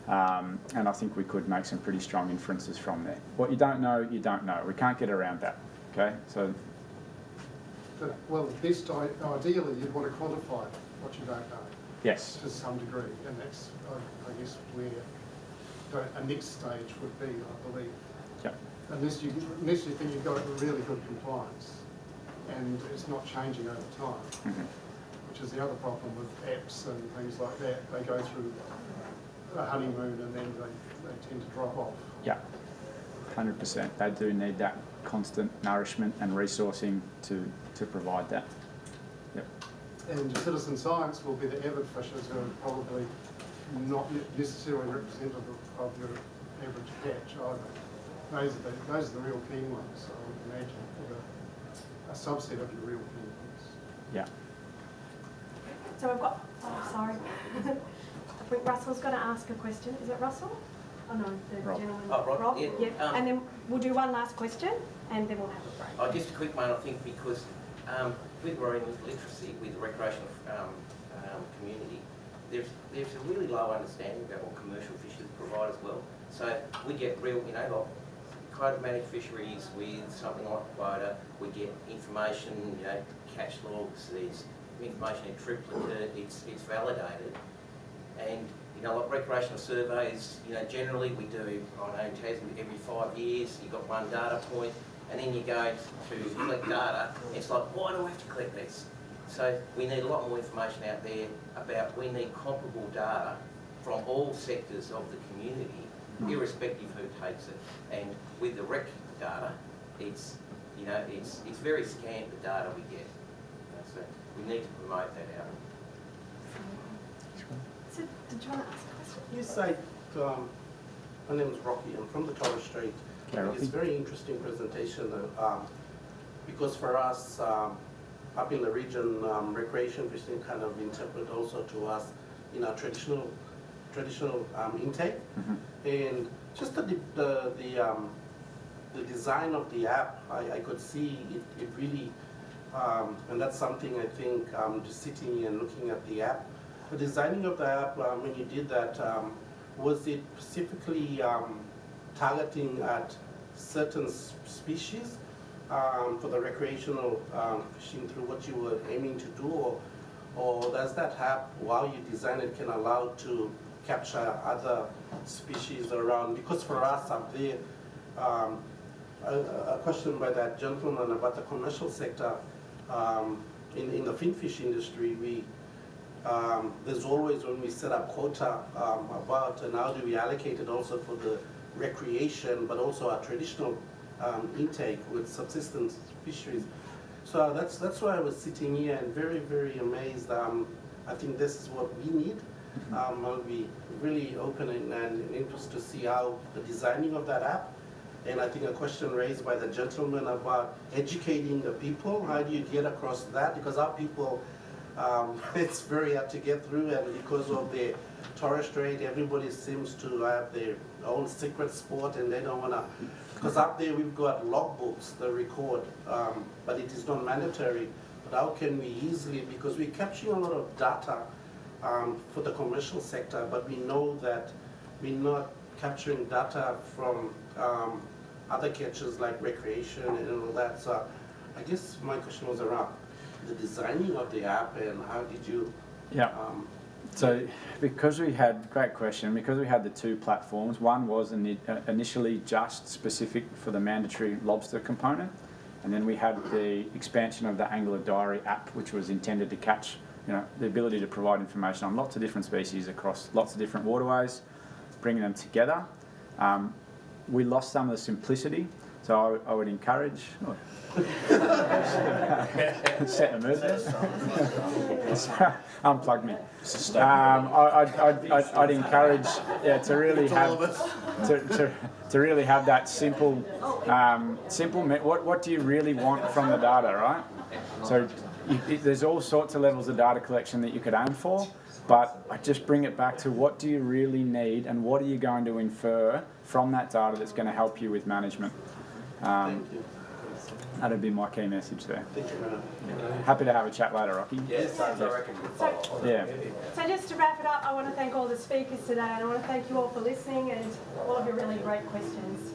And I think we could make some pretty strong inferences from there. What you don't know, you don't know. We can't get around that. Okay, so. Well, best ideally, you'd want to quantify what you don't know. Yes. To some degree, and that's, I guess, where a next stage would be, I believe. Yep. Unless you think you've got really good compliance, and it's not changing over time, which is the other problem with apps and things like that. They go through a honeymoon and then they tend to drop off. Yeah, 100%. They do need that constant nourishment and resourcing to provide that. Yep. And citizen science will be the avid fishers who are probably not necessarily representative of your average catch either. Those are the real keen ones, I would imagine, or a subset of your real keen ones. Yeah. So we've got, sorry. I think Russell's going to ask a question. Is it Russell? Oh no, the gentleman. Oh, Rob. Yeah. And then we'll do one last question, and then we'll have a break. Oh, just a quick one, I think, because with marine literacy, with the recreational community, there's a really low understanding about what commercial fishers provide as well. So we get real, like quota managed fisheries with something like quota. We get information, catch logs. There's information in triplet. It's validated. And, like recreational surveys, generally we do, in Tasman, every 5 years, you've got one data point, and then you go to collect data. It's like, why do I have to collect this? So we need a lot more information out there about, we need comparable data from all sectors of the community, irrespective who takes it. And with the rec data, it's very scant, the data we get. So we need to promote that out. So, did you want to ask a question? Yes, my name is Rocky. I'm from the Torres Strait. It's a very interesting presentation because for us, up in the region, recreation fishing kind of interpret also to us in our traditional intake. And just the design of the app, I could see it really, and that's something I think, just sitting and looking at the app, the designing of the app, when you did that, was it specifically targeting at certain species, for the recreational fishing through what you were aiming to do, or does that have, while you design it, can allow to capture other species around? Because for us up there, a question by that gentleman about the commercial sector, in the finfish industry, there's always, when we set up quota about, and how do we allocate it also for the recreation, but also our traditional intake with subsistence fisheries. So that's why I was sitting here and very, very amazed. I think this is what we need. I'll be really open and interested to see how the designing of that app, and I think a question raised by the gentleman about educating the people, how do you get across that? Because our people, it's very hard to get through, and because of the Torres Strait, everybody seems to have their own secret sport, and they don't want to, because up there we've got logbooks that record, but it is not mandatory. But how can we easily, because we're capturing a lot of data for the commercial sector, but we know that we're not capturing data from other catches like recreation and all that. So I guess my question was around the designing of the app and how did you... Yeah. So because we had, great question, because we had the two platforms, one was initially just specific for the mandatory lobster component, and then we had the expansion of the Angler Diary app, which was intended to catch, the ability to provide information on lots of different species across lots of different waterways, bringing them together. We lost some of the simplicity, so I would encourage... set the mood. Unplug me. I'd encourage to really have to really have that simple what do you really want from the data, right? So there's all sorts of levels of data collection that you could aim for, but I just bring it back to what do you really need and what are you going to infer from that data that's going to help you with management. Thank you. That'd be my key message there. Thank you, madam. Happy to have a chat later, Rocky. Yes, I reckon we'll follow on. Yeah. So just to wrap it up, I want to thank all the speakers today, and I want to thank you all for listening and all of your really great questions.